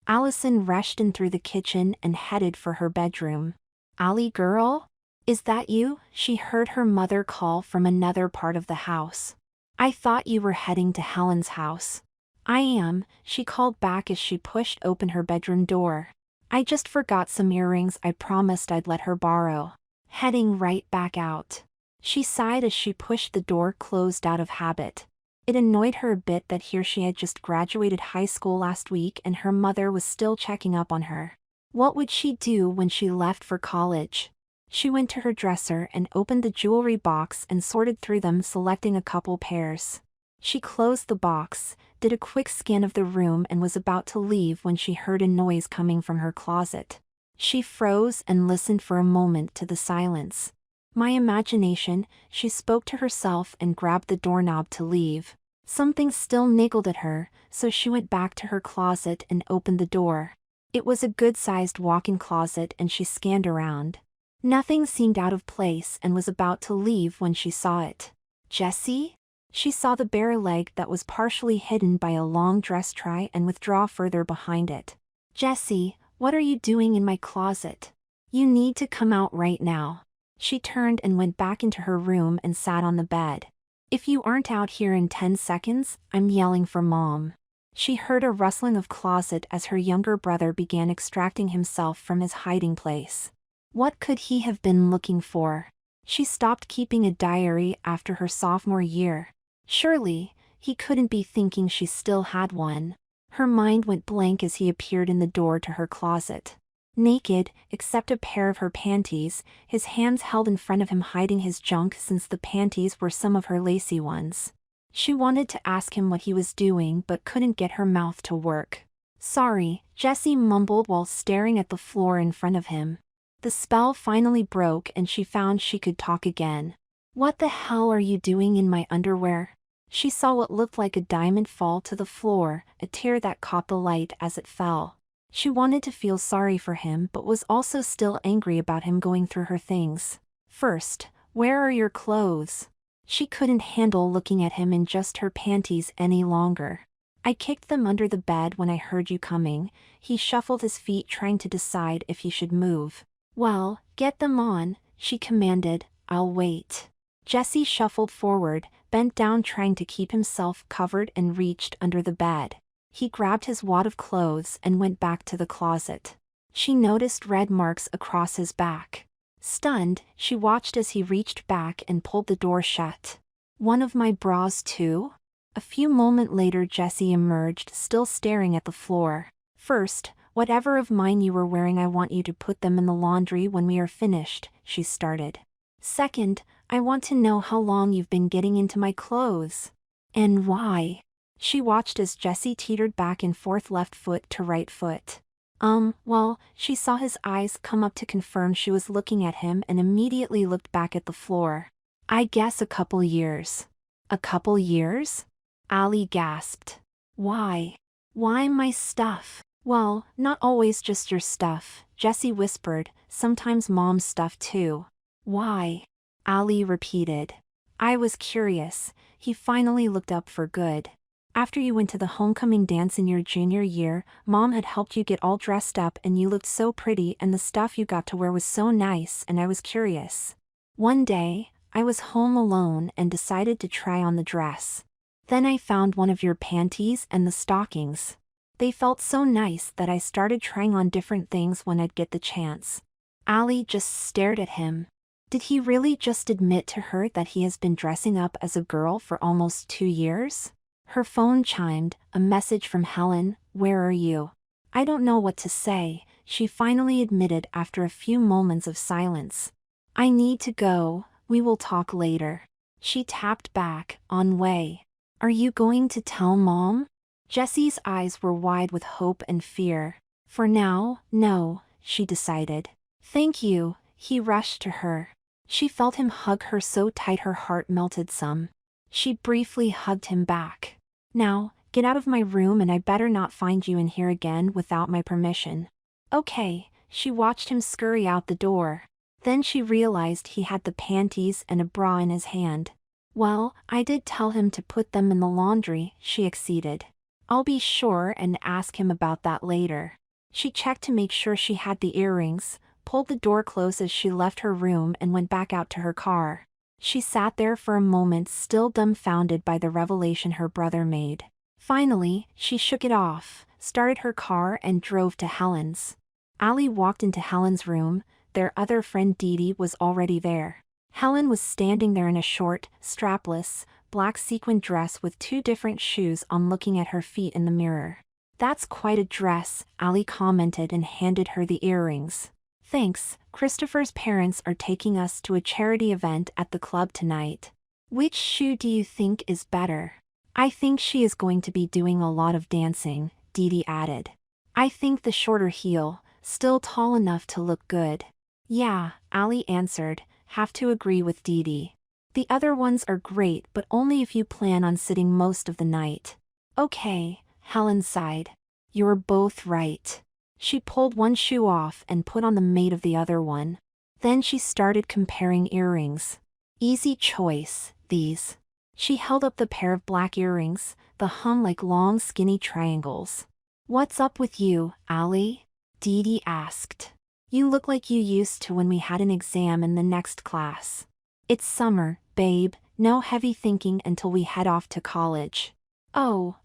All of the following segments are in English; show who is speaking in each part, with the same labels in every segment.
Speaker 1: Allison rushed in through the kitchen and headed for her bedroom. "Allie girl? Is that you?" she heard her mother call from another part of the house. "I thought you were heading to Helen's house." "I am," she called back as she pushed open her bedroom door. "I just forgot some earrings I promised I'd let her borrow." Heading right back out. She sighed as she pushed the door closed out of habit. It annoyed her a bit that here she had just graduated high school last week and her mother was still checking up on her. What would she do when she left for college? She went to her dresser and opened the jewelry box and sorted through them, selecting a couple pairs. She closed the box, did a quick scan of the room and was about to leave when she heard a noise coming from her closet. She froze and listened for a moment to the silence. "My imagination," she spoke to herself and grabbed the doorknob to leave. Something still niggled at her, so she went back to her closet and opened the door. It was a good-sized walk-in closet and she scanned around. Nothing seemed out of place and was about to leave when she saw it. "Jessie?" She saw the bare leg that was partially hidden by a long dress try and withdraw further behind it. "Jessie, what are you doing in my closet? You need to come out right now." She turned and went back into her room and sat on the bed. "If you aren't out here in 10 seconds, I'm yelling for Mom." She heard a rustling of closet as her younger brother began extracting himself from his hiding place. What could he have been looking for? She stopped keeping a diary after her sophomore year. Surely, he couldn't be thinking she still had one. Her mind went blank as he appeared in the door to her closet. Naked, except a pair of her panties, his hands held in front of him hiding his junk since the panties were some of her lacy ones. She wanted to ask him what he was doing but couldn't get her mouth to work. "Sorry," Jessie mumbled while staring at the floor in front of him. The spell finally broke and she found she could talk again. "What the hell are you doing in my underwear?" She saw what looked like a diamond fall to the floor, a tear that caught the light as it fell. She wanted to feel sorry for him but was also still angry about him going through her things. "First, where are your clothes?" She couldn't handle looking at him in just her panties any longer. "I kicked them under the bed when I heard you coming." He shuffled his feet trying to decide if he should move. "Well, get them on," she commanded. "I'll wait." Jessie shuffled forward, bent down trying to keep himself covered and reached under the bed. He grabbed his wad of clothes and went back to the closet. She noticed red marks across his back. Stunned, she watched as he reached back and pulled the door shut. "One of my bras too?" A few moments later Jessie emerged, still staring at the floor. "First, whatever of mine you were wearing, I want you to put them in the laundry when we are finished," she started. "Second, I want to know how long you've been getting into my clothes. And why?" She watched as Jessie teetered back and forth, left foot to right foot. Well, she saw his eyes come up to confirm she was looking at him and immediately looked back at the floor. "I guess a couple years." "A couple years?" Allie gasped. "Why? Why my stuff?" "Well, not always just your stuff," Jessie whispered, "sometimes Mom's stuff too." "Why?" Allie repeated. "I was curious." He finally looked up for good. "After you went to the homecoming dance in your junior year, Mom had helped you get all dressed up and you looked so pretty and the stuff you got to wear was so nice and I was curious. One day, I was home alone and decided to try on the dress. Then I found one of your panties and the stockings. They felt so nice that I started trying on different things when I'd get the chance." Allie just stared at him. Did he really just admit to her that he has been dressing up as a girl for almost 2 years? Her phone chimed, a message from Helen. "Where are you?" "I don't know what to say," she finally admitted after a few moments of silence. "I need to go, we will talk later." She tapped back, on way. "Are you going to tell Mom?" Jessie's eyes were wide with hope and fear. "For now, no," she decided. "Thank you," he rushed to her. She felt him hug her so tight her heart melted some. She briefly hugged him back. "Now, get out of my room and I better not find you in here again without my permission." "Okay," she watched him scurry out the door. Then she realized he had the panties and a bra in his hand. "Well, I did tell him to put them in the laundry," she acceded. I'll be sure and ask him about that later. She checked to make sure she had the earrings, pulled the door close as she left her room and went back out to her car. She sat there for a moment, still dumbfounded by the revelation her brother made. Finally, she shook it off, started her car and drove to Helen's. Allie walked into Helen's room. Their other friend Dee Dee was already there. Helen was standing there in a short, strapless, black sequin dress with 2 different shoes on, looking at her feet in the mirror. "That's quite a dress," Allie commented and handed her the earrings. "Thanks, Christopher's parents are taking us to a charity event at the club tonight." "Which shoe do you think is better?" "I think she is going to be doing a lot of dancing," Dee Dee added. "I think the shorter heel, still tall enough to look good." "Yeah," Allie answered, "have to agree with Dee Dee. The other ones are great, but only if you plan on sitting most of the night." "Okay," Helen sighed. "You're both right." She pulled one shoe off and put on the mate of the other one. Then she started comparing earrings. "Easy choice, these." She held up the pair of black earrings, that hung like long skinny triangles. "What's up with you, Allie?" Dee Dee asked. "You look like you used to when we had an exam in the next class." "It's summer, babe, no heavy thinking until we head off to college." "Oh,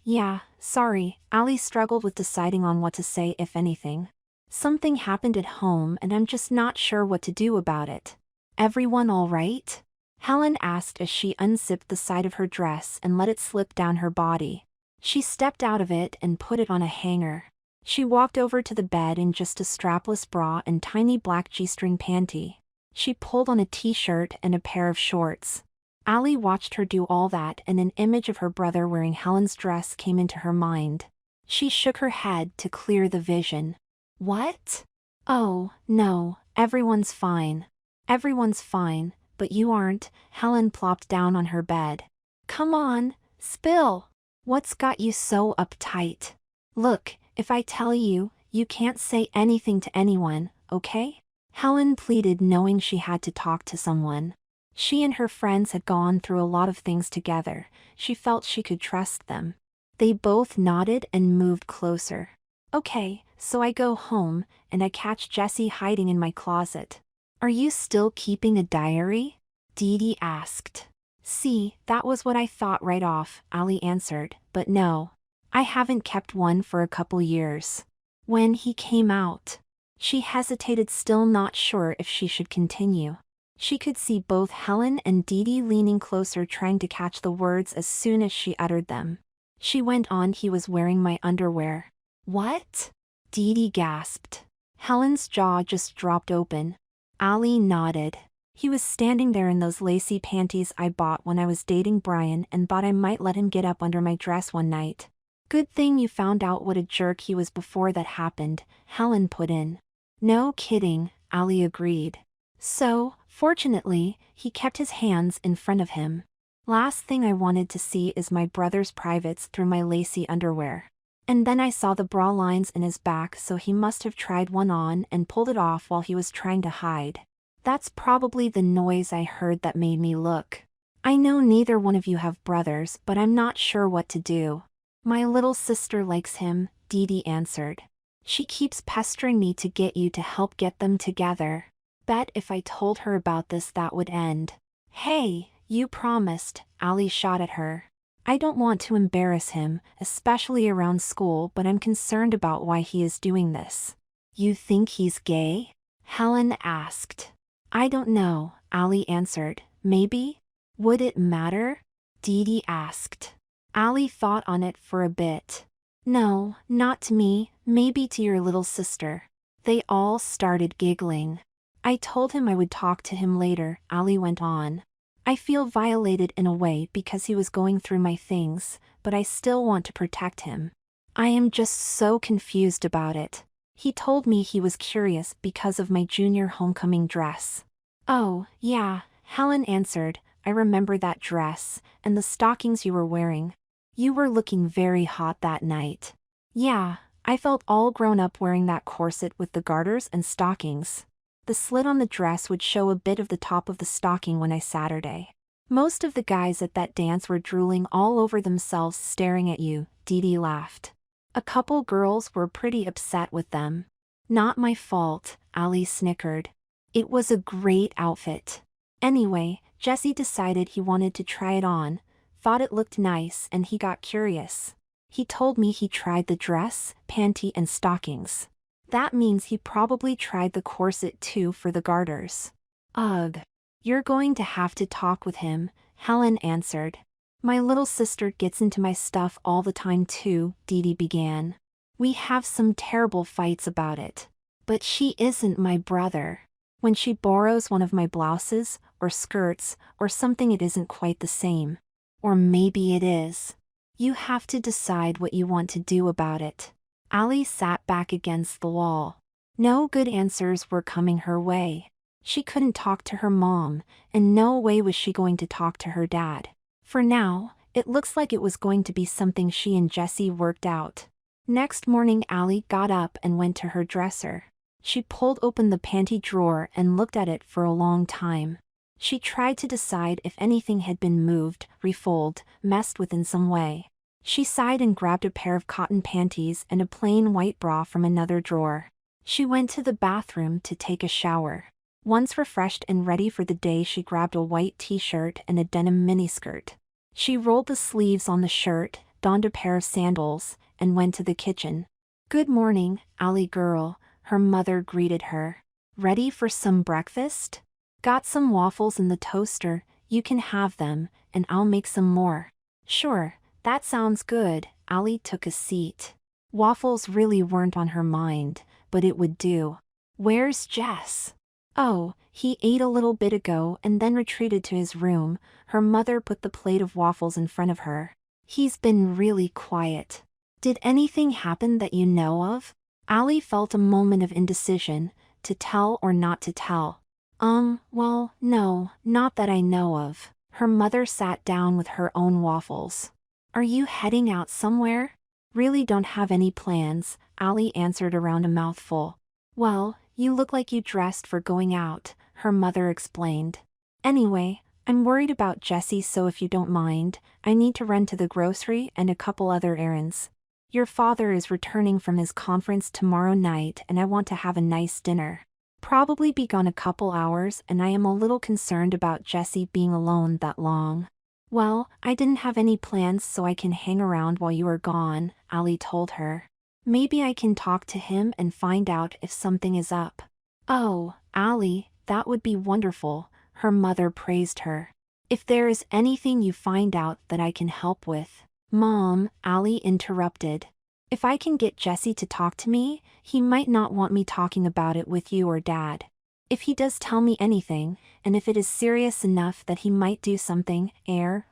Speaker 1: yeah, sorry." Allie struggled with deciding on what to say, if anything. "Something happened at home and I'm just not sure what to do about it." "Everyone all right?" Helen asked as she unzipped the side of her dress and let it slip down her body. She stepped out of it and put it on a hanger. She walked over to the bed in just a strapless bra and tiny black G-string panty. She pulled on a t-shirt and a pair of shorts. Allie watched her do all that, and an image of her brother wearing Helen's dress came into her mind. She shook her head to clear the vision. "What?" "Oh, no, everyone's fine." "Everyone's fine, but you aren't." Helen plopped down on her bed. "Come on, spill. What's got you so uptight?" "Look, if I tell you, you can't say anything to anyone, okay?" Helen pleaded, knowing she had to talk to someone. She and her friends had gone through a lot of things together. She felt she could trust them. They both nodded and moved closer. "Okay, so I go home, and I catch Jessie hiding in my closet." "Are you still keeping a diary?" Dee Dee asked. "See, that was what I thought right off," Allie answered, "but no. I haven't kept one for a couple years." "When he came out." She hesitated, still not sure if she should continue. She could see both Helen and Dee Dee leaning closer, trying to catch the words as soon as she uttered them. She went on, "He was wearing my underwear." "What?" Dee Dee gasped. Helen's jaw just dropped open. Allie nodded. "He was standing there in those lacy panties I bought when I was dating Brian and thought I might let him get up under my dress one night." "Good thing you found out what a jerk he was before that happened," Helen put in. "No kidding," Allie agreed. "So, fortunately, he kept his hands in front of him." "Last thing I wanted to see is my brother's privates through my lacy underwear." "And then I saw the bra lines in his back, so he must have tried one on and pulled it off while he was trying to hide. That's probably the noise I heard that made me look." "I know neither one of you have brothers, but I'm not sure what to do." "My little sister likes him," Dee Dee answered. "She keeps pestering me to get you to help get them together. Bet if I told her about this that would end." "Hey, you promised," Allie shot at her. "I don't want to embarrass him, especially around school, but I'm concerned about why he is doing this." "You think he's gay?" Helen asked. "I don't know," Allie answered. "Maybe?" "Would it matter?" Dee Dee asked. Allie thought on it for a bit. "No, not to me, maybe to your little sister." They all started giggling. "I told him I would talk to him later," Allie went on. "I feel violated in a way because he was going through my things, but I still want to protect him. I am just so confused about it. He told me he was curious because of my junior homecoming dress." "Oh, yeah," Helen answered. "I remember that dress, and the stockings you were wearing. You were looking very hot that night." "Yeah, I felt all grown up wearing that corset with the garters and stockings. The slit on the dress would show a bit of the top of the stocking when I Saturday." Most of the guys at that dance were drooling all over themselves staring at you, Dee laughed. A couple girls were pretty upset with them. Not my fault, Ali snickered. It was a great outfit. Anyway, Jesse decided he wanted to try it on, thought it looked nice, and he got curious. He told me he tried the dress, panty, and stockings. That means he probably tried the corset too for the garters. Ugh. You're going to have to talk with him, Helen answered. My little sister gets into my stuff all the time too, Dee began. We have some terrible fights about it. But she isn't my brother. When she borrows one of my blouses, or skirts, or something, it isn't quite the same. Or maybe it is. You have to decide what you want to do about it. Ali sat back against the wall. No good answers were coming her way. She couldn't talk to her mom, and no way was she going to talk to her dad. For now, it looks like it was going to be something she and Jesse worked out. Next morning, Ali got up and went to her dresser. She pulled open the panty drawer and looked at it for a long time. She tried to decide if anything had been moved, refolded, messed with in some way. She sighed and grabbed a pair of cotton panties and a plain white bra from another drawer. She went to the bathroom to take a shower. Once refreshed and ready for the day, she grabbed a white t-shirt and a denim miniskirt. She rolled the sleeves on the shirt, donned a pair of sandals, and went to the kitchen. "Good morning, Ali girl," her mother greeted her. "Ready for some breakfast? Got some waffles in the toaster, you can have them, and I'll make some more." "Sure, that sounds good." Ali took a seat. Waffles really weren't on her mind, but it would do. "Where's Jess?" "Oh, he ate a little bit ago and then retreated to his room." Her mother put the plate of waffles in front of her. "He's been really quiet. Did anything happen that you know of?" Ali felt a moment of indecision, to tell or not to tell. Well, no, not that I know of." Her mother sat down with her own waffles. "Are you heading out somewhere?" "Really don't have any plans," Ali answered around a mouthful. "Well, you look like you dressed for going out," her mother explained. "Anyway, I'm worried about Jesse, so if you don't mind, I need to run to the grocery and a couple other errands. Your father is returning from his conference tomorrow night and I want to have a nice dinner. Probably be gone a couple hours and I am a little concerned about Jesse being alone that long." "Well, I didn't have any plans so I can hang around while you are gone," Ali told her. "Maybe I can talk to him and find out if something is up." "Oh, Ali, that would be wonderful," her mother praised her. "If there is anything you find out that I can help with." "Mom," Ali interrupted. "If I can get Jesse to talk to me, he might not want me talking about it with you or Dad. If he does tell me anything, and if it is serious enough that he might do something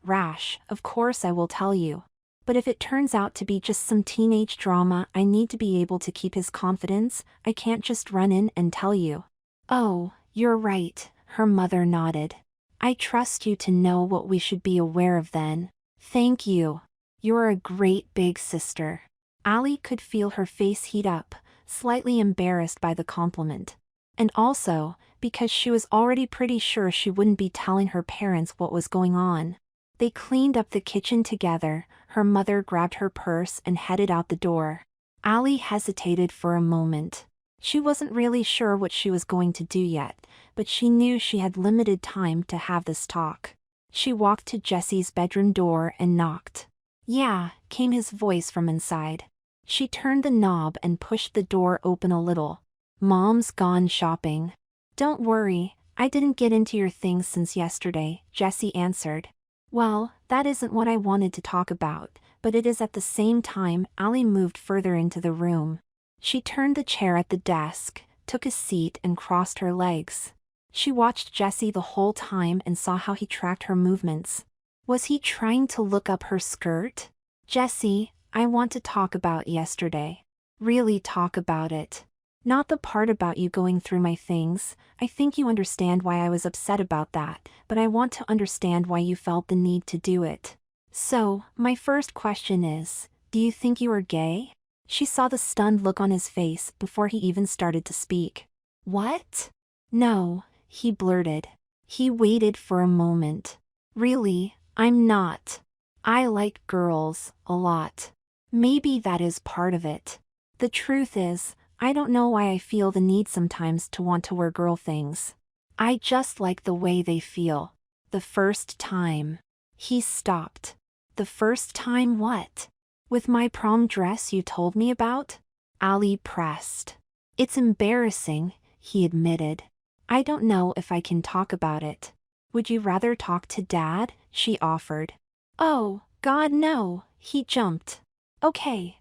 Speaker 1: rash, of course I will tell you. But if it turns out to be just some teenage drama, I need to be able to keep his confidence. I can't just run in and tell you." "Oh, you're right," her mother nodded. "I trust you to know what we should be aware of then." "Thank you. You're a great big sister." Ali could feel her face heat up, slightly embarrassed by the compliment. And also, because she was already pretty sure she wouldn't be telling her parents what was going on. They cleaned up the kitchen together, her mother grabbed her purse and headed out the door. Ali hesitated for a moment. She wasn't really sure what she was going to do yet, but she knew she had limited time to have this talk. She walked to Jesse's bedroom door and knocked. "Yeah," came his voice from inside. She turned the knob and pushed the door open a little. "Mom's gone shopping." "Don't worry, I didn't get into your things since yesterday," Jesse answered. "Well, that isn't what I wanted to talk about, but it is at the same time." Ali moved further into the room. She turned the chair at the desk, took a seat and crossed her legs. She watched Jesse the whole time and saw how he tracked her movements. Was he trying to look up her skirt? "Jesse, I want to talk about yesterday. Really talk about it. Not the part about you going through my things. I think you understand why I was upset about that, but I want to understand why you felt the need to do it. So, my first question is, do you think you are gay?" She saw the stunned look on his face before he even started to speak. "What?" "No," he blurted. He waited for a moment. Really, I'm not. I like girls a lot. Maybe that is part of it. The truth is, I don't know why I feel the need sometimes to want to wear girl things. I just like the way they feel. The first time. He stopped. The first time what? With my prom dress you told me about? Ali pressed. It's embarrassing, he admitted. I don't know if I can talk about it. Would you rather talk to Dad? She offered. Oh, God no, he jumped. Okay,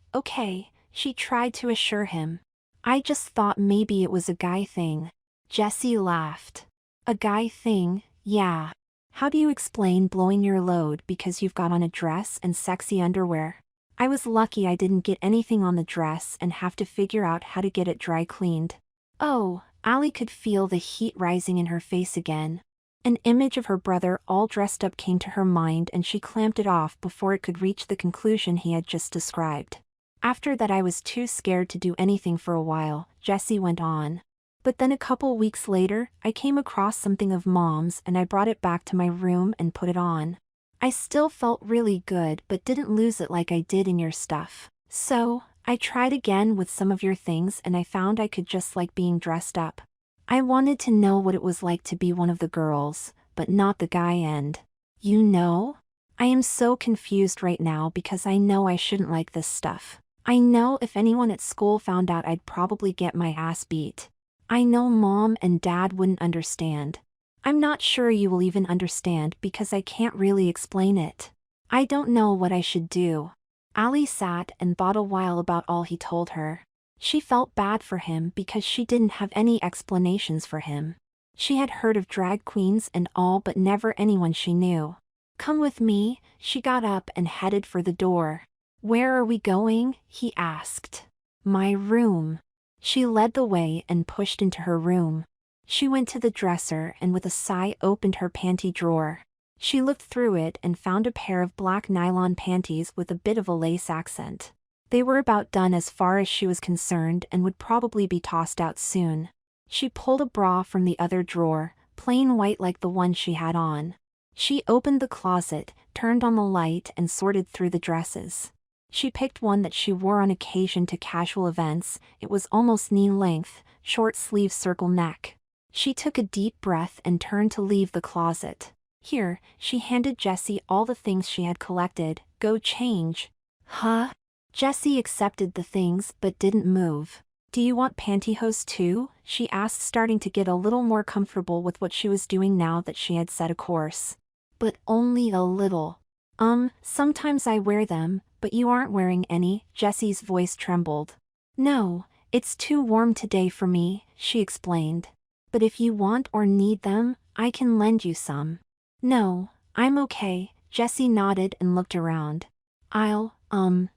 Speaker 1: she tried to assure him. I just thought maybe it was a guy thing. Jessie laughed. A guy thing, yeah. How do you explain blowing your load because you've got on a dress and sexy underwear? I was lucky I didn't get anything on the dress and have to figure out how to get it dry cleaned. Oh, Ali could feel the heat rising in her face again. An image of her brother all dressed up came to her mind and she clamped it off before it could reach the conclusion he had just described. After that I was too scared to do anything for a while, Jessie went on. But then a couple weeks later, I came across something of Mom's and I brought it back to my room and put it on. I still felt really good but didn't lose it like I did in your stuff. So, I tried again with some of your things and I found I could just like being dressed up. I wanted to know what it was like to be one of the girls, but not the guy end. You know? I am so confused right now because I know I shouldn't like this stuff. I know if anyone at school found out I'd probably get my ass beat. I know Mom and Dad wouldn't understand. I'm not sure you will even understand because I can't really explain it. I don't know what I should do. Ali sat and thought a while about all he told her. She felt bad for him because she didn't have any explanations for him. She had heard of drag queens and all but never anyone she knew. Come with me, she got up and headed for the door. Where are we going? He asked. My room. She led the way and pushed into her room. She went to the dresser and with a sigh opened her panty drawer. She looked through it and found a pair of black nylon panties with a bit of a lace accent. They were about done as far as she was concerned and would probably be tossed out soon. She pulled a bra from the other drawer, plain white like the one she had on. She opened the closet, turned on the light and sorted through the dresses. She picked one that she wore on occasion to casual events. It was almost knee-length, short-sleeve circle neck. She took a deep breath and turned to leave the closet. Here, she handed Jessie all the things she had collected. Go change. Huh? Jessie accepted the things but didn't move. Do you want pantyhose too? She asked, starting to get a little more comfortable with what she was doing now that she had set a course. But only a little. Sometimes I wear them, but you aren't wearing any. Jessie's voice trembled. No, it's too warm today for me, she explained. But if you want or need them, I can lend you some. No, I'm okay, Jessie nodded and looked around. I'll,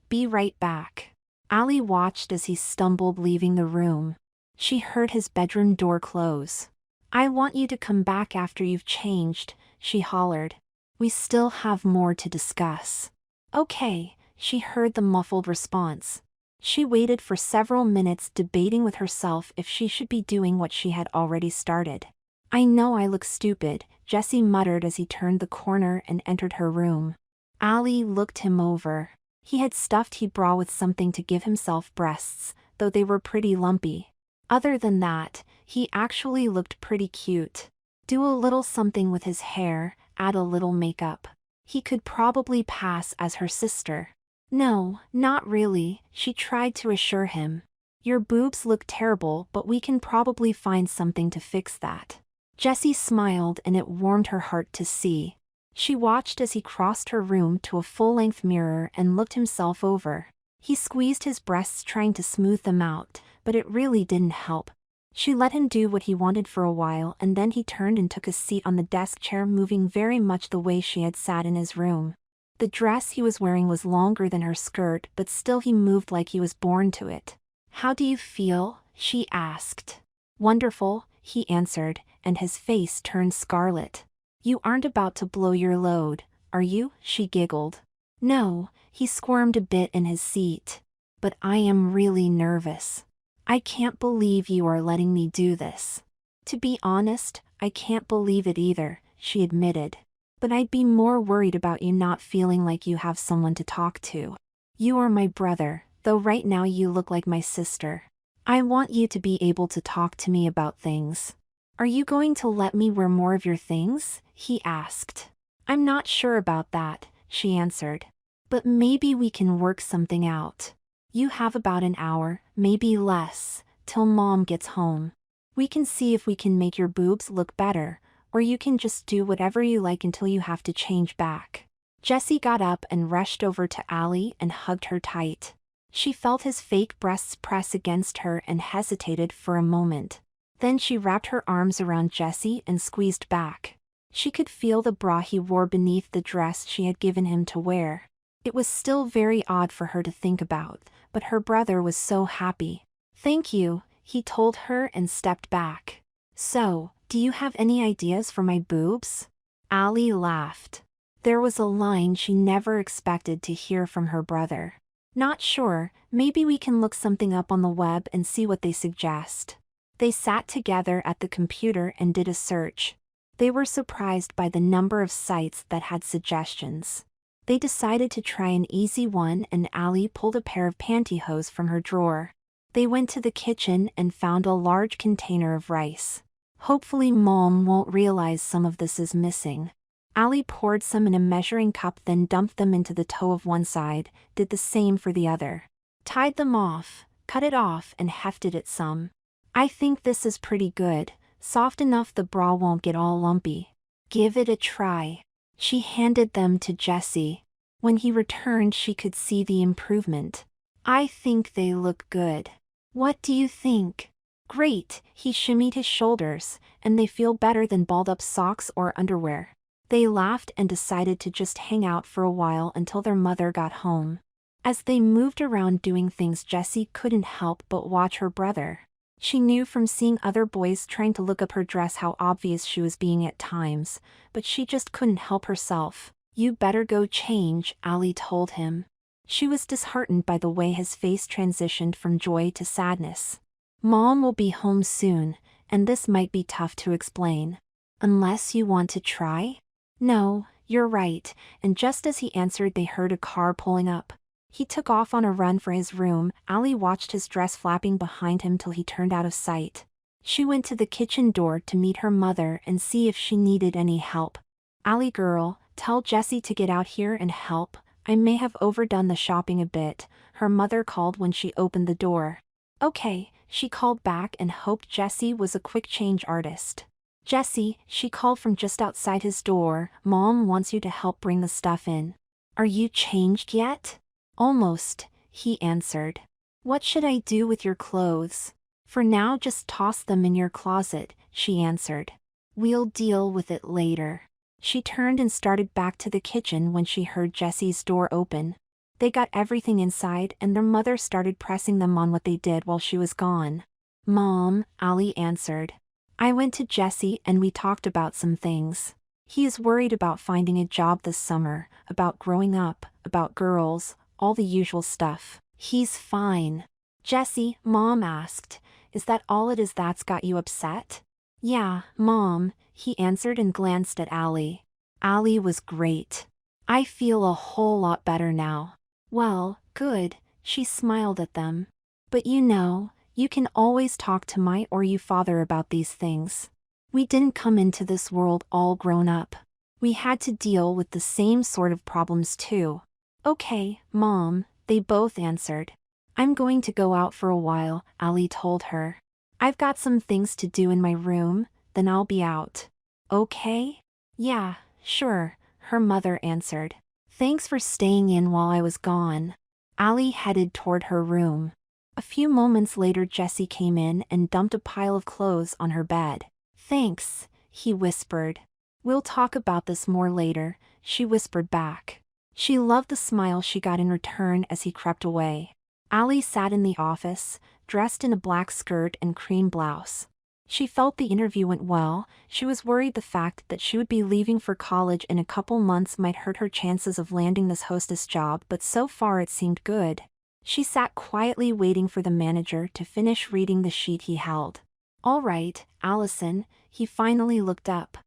Speaker 1: be right back. Ali watched as he stumbled leaving the room. She heard his bedroom door close. I want you to come back after you've changed, she hollered. We still have more to discuss. Okay, she heard the muffled response. She waited for several minutes debating with herself if she should be doing what she had already started. I know I look stupid, Jessie muttered as he turned the corner and entered her room. Ali looked him over. He had stuffed his bra with something to give himself breasts, though they were pretty lumpy. Other than that, he actually looked pretty cute. Do a little something with his hair, add a little makeup. He could probably pass as her sister. No, not really, she tried to assure him. Your boobs look terrible, but we can probably find something to fix that. Jessie smiled and it warmed her heart to see. She watched as he crossed her room to a full-length mirror and looked himself over. He squeezed his breasts trying to smooth them out, but it really didn't help. She let him do what he wanted for a while and then he turned and took a seat on the desk chair, moving very much the way she had sat in his room. The dress he was wearing was longer than her skirt, but still he moved like he was born to it. How do you feel? She asked. Wonderful, he answered, and his face turned scarlet. You aren't about to blow your load, are you? She giggled. No, he squirmed a bit in his seat. But I am really nervous. I can't believe you are letting me do this. To be honest, I can't believe it either, she admitted. But I'd be more worried about you not feeling like you have someone to talk to. You are my brother, though right now you look like my sister. I want you to be able to talk to me about things. Are you going to let me wear more of your things? He asked. I'm not sure about that, she answered. But maybe we can work something out. You have about an hour, maybe less, till Mom gets home. We can see if we can make your boobs look better, or you can just do whatever you like until you have to change back. Jessie got up and rushed over to Allie and hugged her tight. She felt his fake breasts press against her and hesitated for a moment. Then she wrapped her arms around Jessie and squeezed back. She could feel the bra he wore beneath the dress she had given him to wear. It was still very odd for her to think about, but her brother was so happy. Thank you, he told her and stepped back. So, do you have any ideas for my boobs? Allie laughed. There was a line she never expected to hear from her brother. Not sure, maybe we can look something up on the web and see what they suggest. They sat together at the computer and did a search. They were surprised by the number of sites that had suggestions. They decided to try an easy one and Allie pulled a pair of pantyhose from her drawer. They went to the kitchen and found a large container of rice. Hopefully Mom won't realize some of this is missing. Allie poured some in a measuring cup, then dumped them into the toe of one side, did the same for the other. Tied them off, cut it off and hefted it some. I think this is pretty good, soft enough the bra won't get all lumpy. Give it a try. She handed them to Jessie. When he returned she could see the improvement. I think they look good. What do you think? Great, he shimmied his shoulders, and they feel better than balled-up socks or underwear. They laughed and decided to just hang out for a while until their mother got home. As they moved around doing things, Jessie couldn't help but watch her brother. She knew from seeing other boys trying to look up her dress how obvious she was being at times, but she just couldn't help herself. You better go change, Allie told him. She was disheartened by the way his face transitioned from joy to sadness. Mom will be home soon, and this might be tough to explain. Unless you want to try? No, you're right, and just as he answered they heard a car pulling up. He took off on a run for his room. Allie watched his dress flapping behind him till he turned out of sight. She went to the kitchen door to meet her mother and see if she needed any help. Allie girl, tell Jessie to get out here and help. I may have overdone the shopping a bit, her mother called when she opened the door. Okay, she called back and hoped Jessie was a quick change artist. Jessie, she called from just outside his door, Mom wants you to help bring the stuff in. Are you changed yet? Almost, he answered. What should I do with your clothes? For now just toss them in your closet, she answered. We'll deal with it later. She turned and started back to the kitchen when she heard Jessie's door open. They got everything inside and their mother started pressing them on what they did while she was gone. Mom, Allie answered. I went to Jessie and we talked about some things. He is worried about finding a job this summer, about growing up, about girls, all the usual stuff. He's fine. Jessie, Mom asked, is that all it is that's got you upset? Yeah, Mom, he answered and glanced at Allie. Allie was great. I feel a whole lot better now. Well, good, she smiled at them. But you know, you can always talk to my or you father about these things. We didn't come into this world all grown up. We had to deal with the same sort of problems too. Okay, Mom, they both answered. I'm going to go out for a while, Allie told her. I've got some things to do in my room, then I'll be out. Okay? Yeah, sure, her mother answered. Thanks for staying in while I was gone. Allie headed toward her room. A few moments later Jessie came in and dumped a pile of clothes on her bed. Thanks, he whispered. We'll talk about this more later, she whispered back. She loved the smile she got in return as he crept away. Allie sat in the office, dressed in a black skirt and cream blouse. She felt the interview went well. She was worried the fact that she would be leaving for college in a couple months might hurt her chances of landing this hostess job, but so far it seemed good. She sat quietly waiting for the manager to finish reading the sheet he held. All right, Allison, he finally looked up.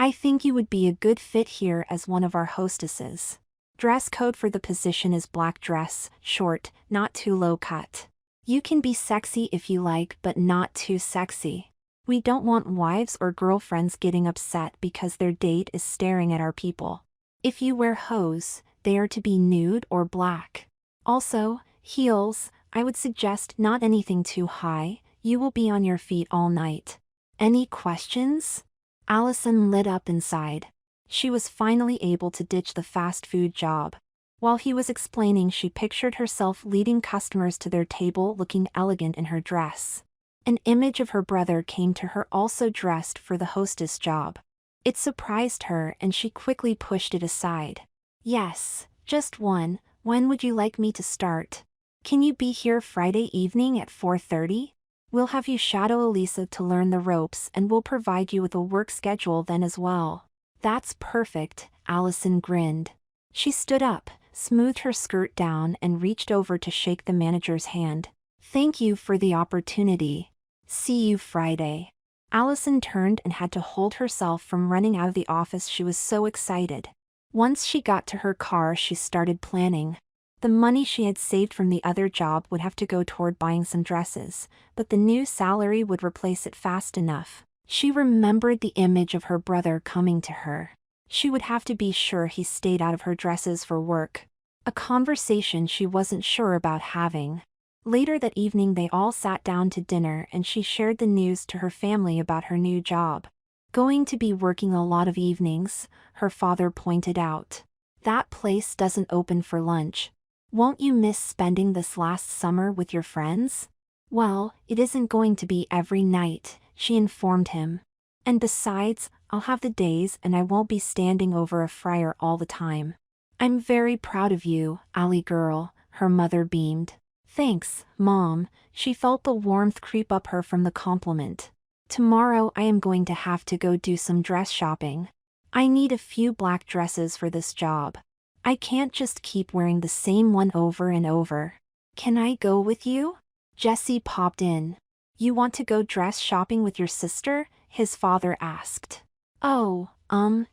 Speaker 1: I think you would be a good fit here as one of our hostesses. Dress code for the position is black dress, short, not too low cut. You can be sexy if you like, but not too sexy. We don't want wives or girlfriends getting upset because their date is staring at our people. If you wear hose, they are to be nude or black. Also, heels, I would suggest not anything too high, you will be on your feet all night. Any questions? Allison lit up inside. She was finally able to ditch the fast food job. While he was explaining, she pictured herself leading customers to their table looking elegant in her dress. An image of her brother came to her also dressed for the hostess job. It surprised her and she quickly pushed it aside. Yes, just one. When would you like me to start? Can you be here Friday evening at 4:30? We'll have you shadow Elisa to learn the ropes and we'll provide you with a work schedule then as well. That's perfect, Allison grinned. She stood up, smoothed her skirt down and reached over to shake the manager's hand. Thank you for the opportunity. See you Friday. Allison turned and had to hold herself from running out of the office. She was so excited. Once she got to her car, she started planning. The money she had saved from the other job would have to go toward buying some dresses, but the new salary would replace it fast enough. She remembered the image of her brother coming to her. She would have to be sure he stayed out of her dresses for work. A conversation she wasn't sure about having. Later that evening they all sat down to dinner and she shared the news to her family about her new job. Going to be working a lot of evenings, her father pointed out. That place doesn't open for lunch. Won't you miss spending this last summer with your friends? Well, it isn't going to be every night, she informed him. And besides, I'll have the days and I won't be standing over a fryer all the time. I'm very proud of you, Allie girl, her mother beamed. Thanks, Mom. She felt the warmth creep up her from the compliment. Tomorrow I am going to have to go do some dress shopping. I need a few black dresses for this job. I can't just keep wearing the same one over and over. Can I go with you? Jesse popped in. You want to go dress shopping with your sister? His father asked. Oh,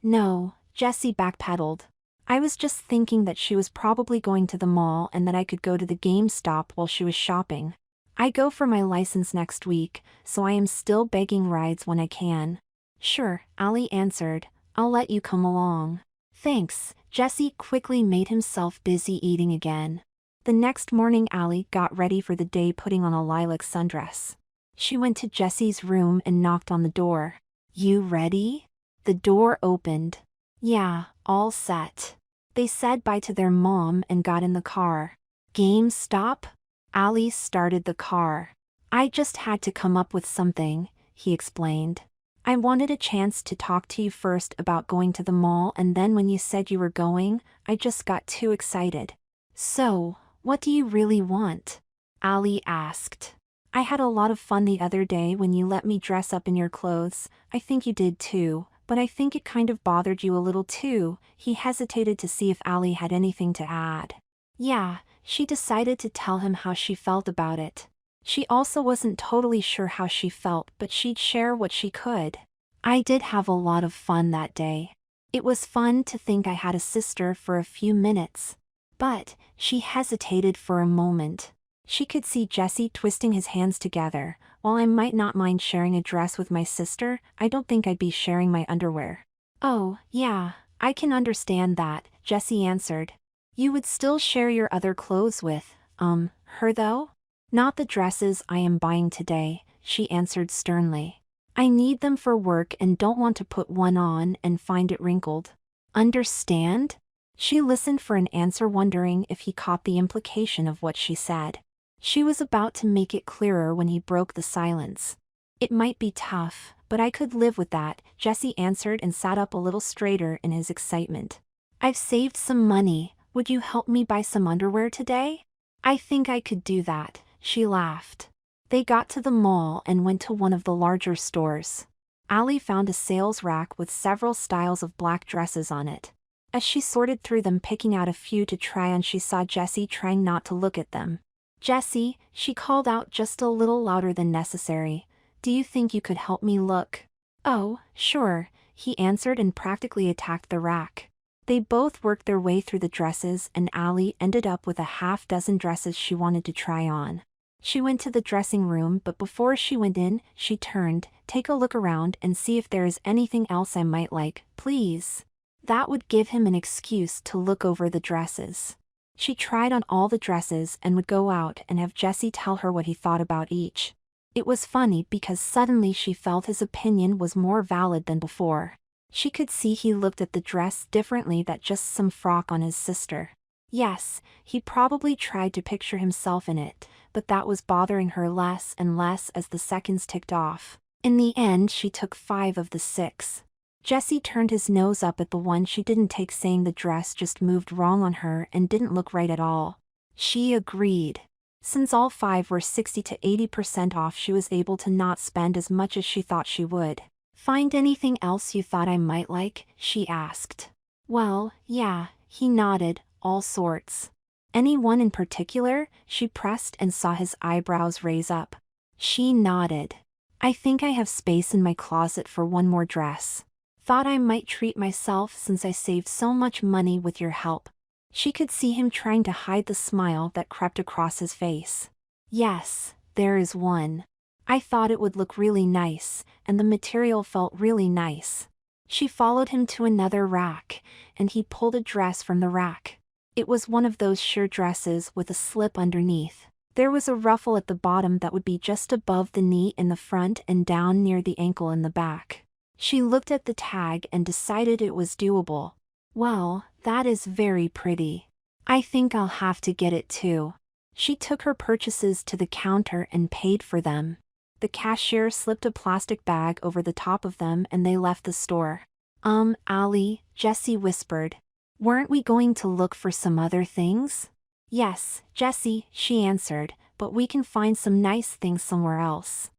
Speaker 1: no, Jesse backpedaled. I was just thinking that she was probably going to the mall and that I could go to the GameStop while she was shopping. I go for my license next week, so I am still begging rides when I can. Sure, Allie answered. I'll let you come along. Thanks. Jesse quickly made himself busy eating again. The next morning Allie got ready for the day putting on a lilac sundress. She went to Jesse's room and knocked on the door. You ready? The door opened. Yeah, all set. They said bye to their mom and got in the car. GameStop? Allie started the car. I just had to come up with something, he explained. I wanted a chance to talk to you first about going to the mall and then when you said you were going, I just got too excited. So, what do you really want? Allie asked. I had a lot of fun the other day when you let me dress up in your clothes. I think you did too, but I think it kind of bothered you a little too. He hesitated to see if Allie had anything to add. Yeah, she decided to tell him how she felt about it. She also wasn't totally sure how she felt, but she'd share what she could. I did have a lot of fun that day. It was fun to think I had a sister for a few minutes. But, she hesitated for a moment. She could see Jesse twisting his hands together. While I might not mind sharing a dress with my sister, I don't think I'd be sharing my underwear. Oh, yeah, I can understand that, Jesse answered. You would still share your other clothes with, her though? Not the dresses I am buying today, she answered sternly. I need them for work and don't want to put one on and find it wrinkled. Understand? She listened for an answer, wondering if he caught the implication of what she said. She was about to make it clearer when he broke the silence. It might be tough, but I could live with that, Jesse answered and sat up a little straighter in his excitement. I've saved some money. Would you help me buy some underwear today? I think I could do that, she laughed. They got to the mall and went to one of the larger stores. Allie found a sales rack with several styles of black dresses on it. As she sorted through them, picking out a few to try on, she saw Jesse trying not to look at them. Jesse, she called out just a little louder than necessary. Do you think you could help me look? Oh, sure, he answered and practically attacked the rack. They both worked their way through the dresses and Allie ended up with a half-dozen dresses she wanted to try on. She went to the dressing room, but before she went in, she turned, "Take a look around and see if there is anything else I might like, please." That would give him an excuse to look over the dresses. She tried on all the dresses and would go out and have Jesse tell her what he thought about each. It was funny because suddenly she felt his opinion was more valid than before. She could see he looked at the dress differently than just some frock on his sister. Yes, he probably tried to picture himself in it, but that was bothering her less and less as the seconds ticked off. In the end, she took 5 of the 6. Jesse turned his nose up at the one she didn't take, saying the dress just moved wrong on her and didn't look right at all. She agreed. Since all 5 were 60 to 80% off, she was able to not spend as much as she thought she would. "Find anything else you thought I might like?" she asked. "Well, yeah," he nodded, "all sorts." "Any one in particular?" she pressed and saw his eyebrows raise up. She nodded. "I think I have space in my closet for one more dress. Thought I might treat myself since I saved so much money with your help." She could see him trying to hide the smile that crept across his face. "Yes, there is one. I thought it would look really nice, and the material felt really nice." She followed him to another rack, and he pulled a dress from the rack. It was one of those sheer dresses with a slip underneath. There was a ruffle at the bottom that would be just above the knee in the front and down near the ankle in the back. She looked at the tag and decided it was doable. "Well, that is very pretty. I think I'll have to get it too." She took her purchases to the counter and paid for them. The cashier slipped a plastic bag over the top of them and they left the store. Allie," Jesse whispered. "Weren't we going to look for some other things?" "Yes, Jesse," she answered, "but we can find some nice things somewhere else."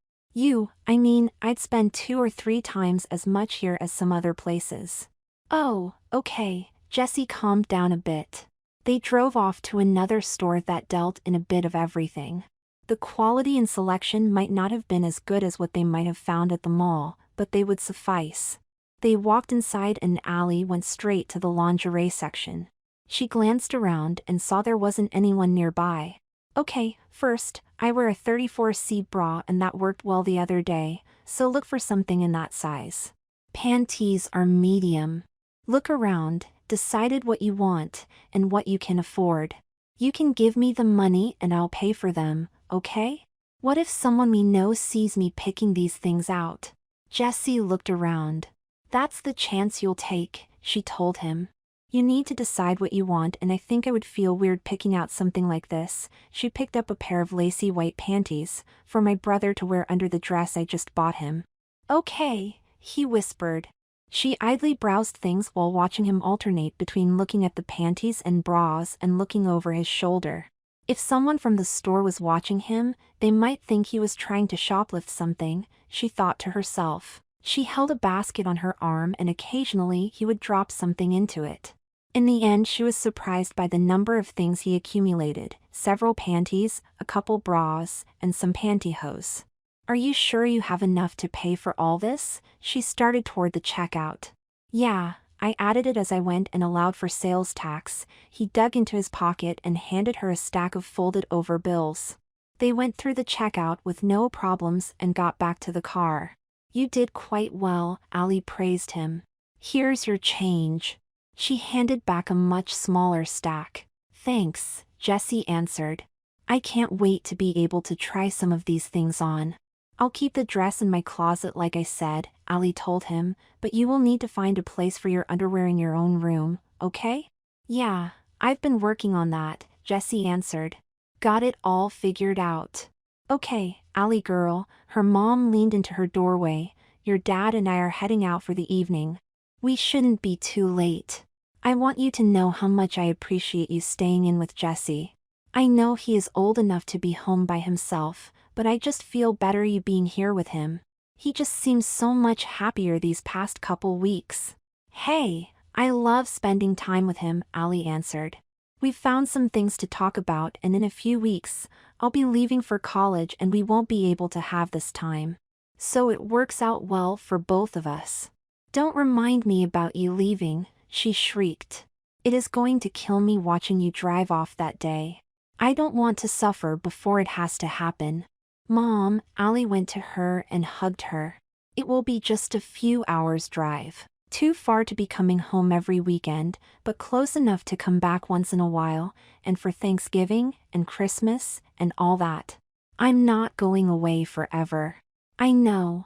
Speaker 1: I'd spend 2 or 3 times as much here as some other places." "Oh, okay," Jesse calmed down a bit. They drove off to another store that dealt in a bit of everything. The quality and selection might not have been as good as what they might have found at the mall, but they would suffice. They walked inside and Allie went straight to the lingerie section. She glanced around and saw there wasn't anyone nearby. "Okay, first, I wear a 34C bra and that worked well the other day, so look for something in that size. Panties are medium. Look around, decide what you want, and what you can afford. You can give me the money and I'll pay for them, okay? What if someone we know sees me picking these things out?" Jesse looked around. "That's the chance you'll take," she told him. "You need to decide what you want, and I think I would feel weird picking out something like this." She picked up a pair of lacy white panties for my brother to wear under the dress I just bought him. "Okay," he whispered. She idly browsed things while watching him alternate between looking at the panties and bras and looking over his shoulder. If someone from the store was watching him, they might think he was trying to shoplift something, she thought to herself. She held a basket on her arm and occasionally he would drop something into it. In the end, she was surprised by the number of things he accumulated: several panties, a couple bras, and some pantyhose. "Are you sure you have enough to pay for all this?" She started toward the checkout. "Yeah, I added it as I went and allowed for sales tax." He dug into his pocket and handed her a stack of folded over bills. They went through the checkout with no problems and got back to the car. "You did quite well," Allie praised him. "Here's your change." She handed back a much smaller stack. "Thanks," Jesse answered. "I can't wait to be able to try some of these things on." "I'll keep the dress in my closet like I said," Allie told him, "but you will need to find a place for your underwear in your own room, okay?" "Yeah, I've been working on that," Jesse answered. "Got it all figured out." "Okay, Allie girl," her mom leaned into her doorway, "your dad and I are heading out for the evening. We shouldn't be too late. I want you to know how much I appreciate you staying in with Jesse. I know he is old enough to be home by himself, but I just feel better you being here with him. He just seems so much happier these past couple weeks." "Hey, I love spending time with him," Allie answered. "We've found some things to talk about and in a few weeks, I'll be leaving for college and we won't be able to have this time. So it works out well for both of us." Don't remind me about you leaving, she shrieked. It is going to kill me watching you drive off that day. I don't want to suffer before it has to happen. Mom, Allie went to her and hugged her. It will be just a few hours' drive. Too far to be coming home every weekend, but close enough to come back once in a while, and for Thanksgiving and Christmas and all that. I'm not going away forever. I know,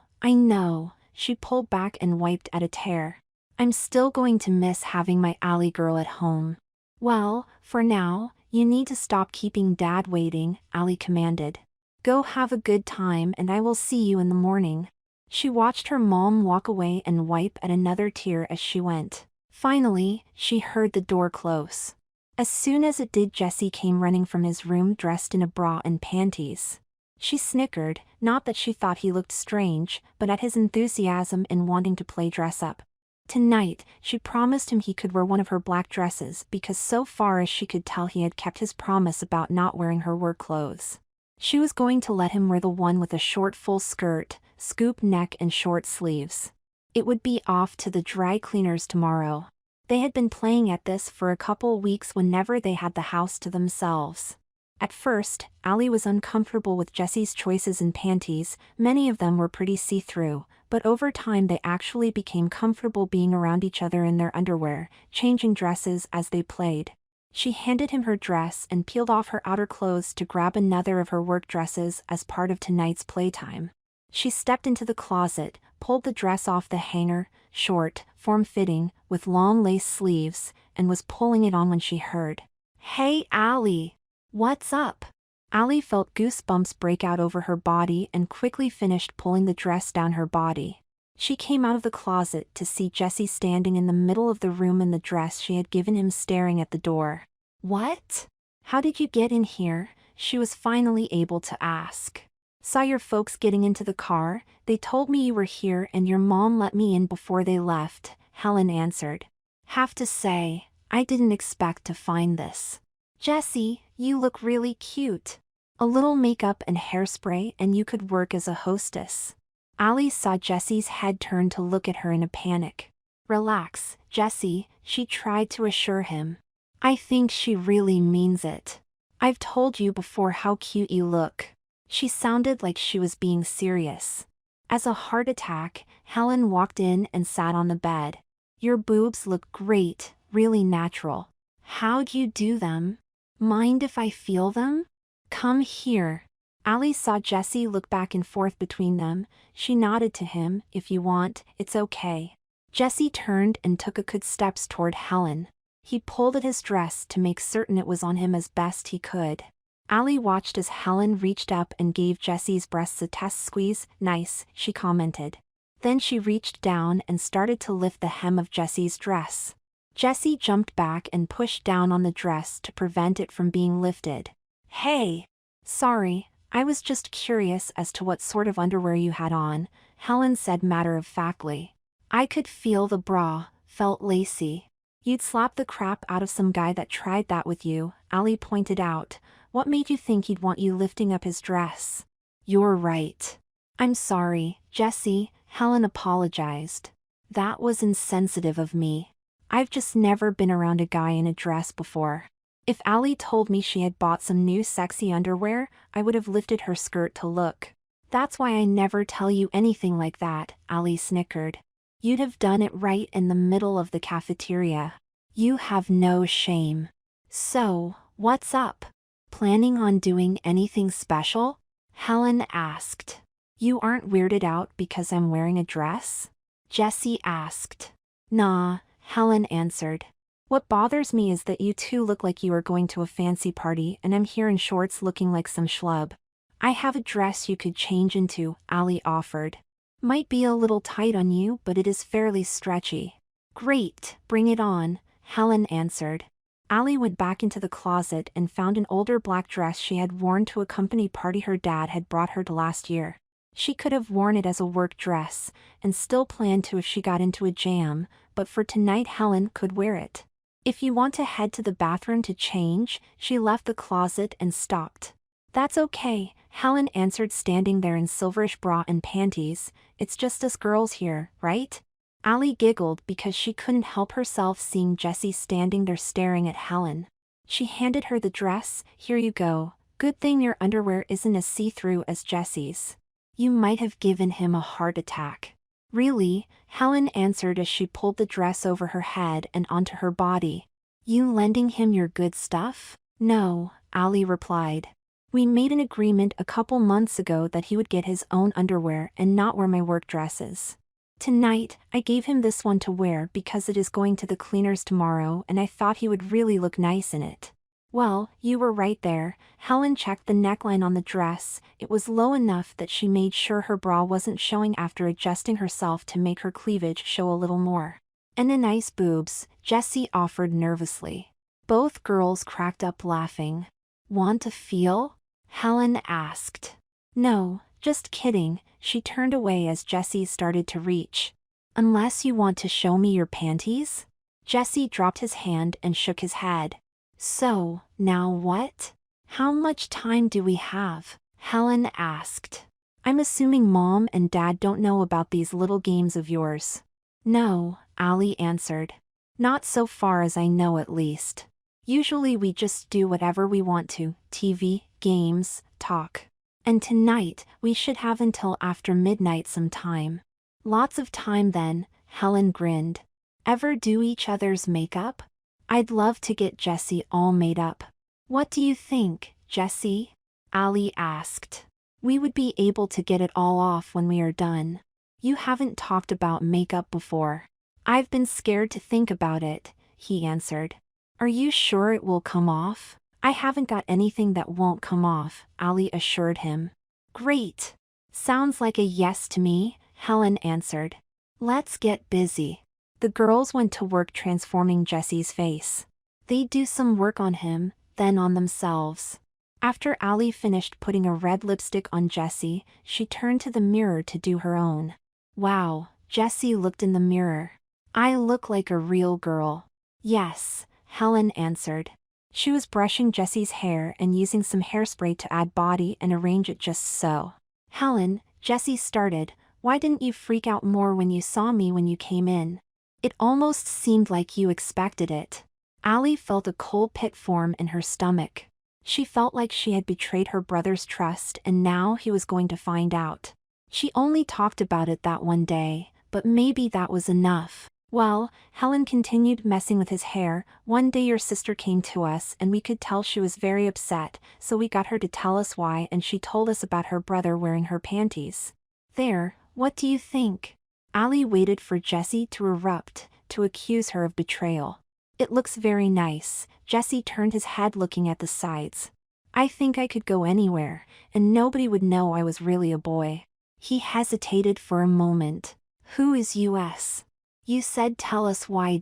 Speaker 1: she pulled back and wiped at a tear. I'm still going to miss having my Allie girl at home. Well, for now, you need to stop keeping Dad waiting, Allie commanded. Go have a good time and I will see you in the morning. She watched her mom walk away and wipe at another tear as she went. Finally, she heard the door close. As soon as it did, Jesse came running from his room dressed in a bra and panties. She snickered, not that she thought he looked strange, but at his enthusiasm in wanting to play dress up. Tonight, she promised him he could wear one of her black dresses because so far as she could tell he had kept his promise about not wearing her work clothes. She was going to let him wear the one with a short full skirt, scoop neck and short sleeves. It would be off to the dry cleaners tomorrow. They had been playing at this for a couple weeks whenever they had the house to themselves. At first, Allie was uncomfortable with Jesse's choices in panties. Many of them were pretty see-through, but over time they actually became comfortable being around each other in their underwear, changing dresses as they played. She handed him her dress and peeled off her outer clothes to grab another of her work dresses as part of tonight's playtime. She stepped into the closet, pulled the dress off the hanger, short, form-fitting, with long lace sleeves, and was pulling it on when she heard, "Hey, Allie! What's up?" Allie felt goosebumps break out over her body and quickly finished pulling the dress down her body. She came out of the closet to see Jesse standing in the middle of the room in the dress she had given him, staring at the door. "What? How did you get in here?" she was finally able to ask. "Saw your folks getting into the car, they told me you were here and your mom let me in before they left," Helen answered. "Have to say, I didn't expect to find this. Jesse, you look really cute. A little makeup and hairspray and you could work as a hostess." Allie saw Jesse's head turn to look at her in a panic. "Relax, Jesse," she tried to assure him. "I think she really means it. I've told you before how cute you look." She sounded like she was being serious. As a heart attack, Helen walked in and sat on the bed. "Your boobs look great, really natural. How'd you do them? Mind if I feel them? Come here." Allie saw Jesse look back and forth between them. She nodded to him. "If you want, it's okay." Jesse turned and took a good steps toward Helen. He pulled at his dress to make certain it was on him as best he could. Allie watched as Helen reached up and gave Jesse's breasts a test squeeze. "Nice," she commented. Then she reached down and started to lift the hem of Jesse's dress. Jesse jumped back and pushed down on the dress to prevent it from being lifted. "Hey! Sorry, I was just curious as to what sort of underwear you had on," Helen said matter-of-factly. "I could feel the bra, felt lacy. You'd slap the crap out of some guy that tried that with you," Allie pointed out. "What made you think he'd want you lifting up his dress?" "You're right. I'm sorry, Jesse," Helen apologized. "That was insensitive of me. I've just never been around a guy in a dress before. If Allie told me she had bought some new sexy underwear, I would have lifted her skirt to look. That's why I never tell you anything like that," Allie snickered. "You'd have done it right in the middle of the cafeteria. You have no shame. So, what's up? Planning on doing anything special?" Helen asked. "You aren't weirded out because I'm wearing a dress?" Jesse asked. "Nah," Helen answered. "What bothers me is that you two look like you are going to a fancy party and I'm here in shorts looking like some schlub." "I have a dress you could change into," Allie offered. "Might be a little tight on you, but it is fairly stretchy." "Great, bring it on," Helen answered. Allie went back into the closet and found an older black dress she had worn to a company party her dad had brought her to last year. She could have worn it as a work dress, and still planned to if she got into a jam, but for tonight Helen could wear it. "If you want to head to the bathroom to change," she left the closet and stopped. "That's okay," Helen answered, standing there in silverish bra and panties. "It's just us girls here, right?" Allie giggled because she couldn't help herself seeing Jessie standing there staring at Helen. She handed her the dress. "Here you go. Good thing your underwear isn't as see-through as Jessie's. You might have given him a heart attack." "Really?" Helen answered as she pulled the dress over her head and onto her body. "You lending him your good stuff?" "No," Allie replied. "We made an agreement a couple months ago that he would get his own underwear and not wear my work dresses. Tonight, I gave him this one to wear because it is going to the cleaners tomorrow and I thought he would really look nice in it." "Well, you were right there." Helen checked the neckline on the dress. It was low enough that she made sure her bra wasn't showing after adjusting herself to make her cleavage show a little more. "And the nice boobs," Jessie offered nervously. Both girls cracked up laughing. "Want to feel?" Helen asked. "No, just kidding." She turned away as Jessie started to reach. "Unless you want to show me your panties?" Jessie dropped his hand and shook his head. "So, now what? How much time do we have?" Helen asked. "I'm assuming Mom and Dad don't know about these little games of yours." "No," Allie answered. "Not so far as I know at least. Usually we just do whatever we want to, TV, games, talk. And tonight, we should have until after midnight sometime." "Lots of time then," Helen grinned. "Ever do each other's makeup?" "I'd love to get Jessie all made up." "What do you think, Jessie?" Allie asked. "We would be able to get it all off when we are done." "You haven't talked about makeup before." "I've been scared to think about it," he answered. "Are you sure it will come off?" "I haven't got anything that won't come off," Allie assured him. "Great. Sounds like a yes to me," Helen answered. "Let's get busy." The girls went to work transforming Jessie's face. They'd do some work on him, then on themselves. After Allie finished putting a red lipstick on Jessie, she turned to the mirror to do her own. "Wow," Jessie looked in the mirror. "I look like a real girl." "Yes," Helen answered. She was brushing Jessie's hair and using some hairspray to add body and arrange it just so. "Helen," Jessie started, "why didn't you freak out more when you saw me when you came in? It almost seemed like you expected it." Allie felt a cold pit form in her stomach. She felt like she had betrayed her brother's trust and now he was going to find out. She only talked about it that one day, but maybe that was enough. "Well," Helen continued messing with his hair, "one day your sister came to us and we could tell she was very upset, so we got her to tell us why and she told us about her brother wearing her panties." "There, what do you think?" Allie waited for Jessie to erupt, to accuse her of betrayal. "It looks very nice." Jessie turned his head looking at the sides. "I think I could go anywhere, and nobody would know I was really a boy." He hesitated for a moment. "Who is US? You said tell us why.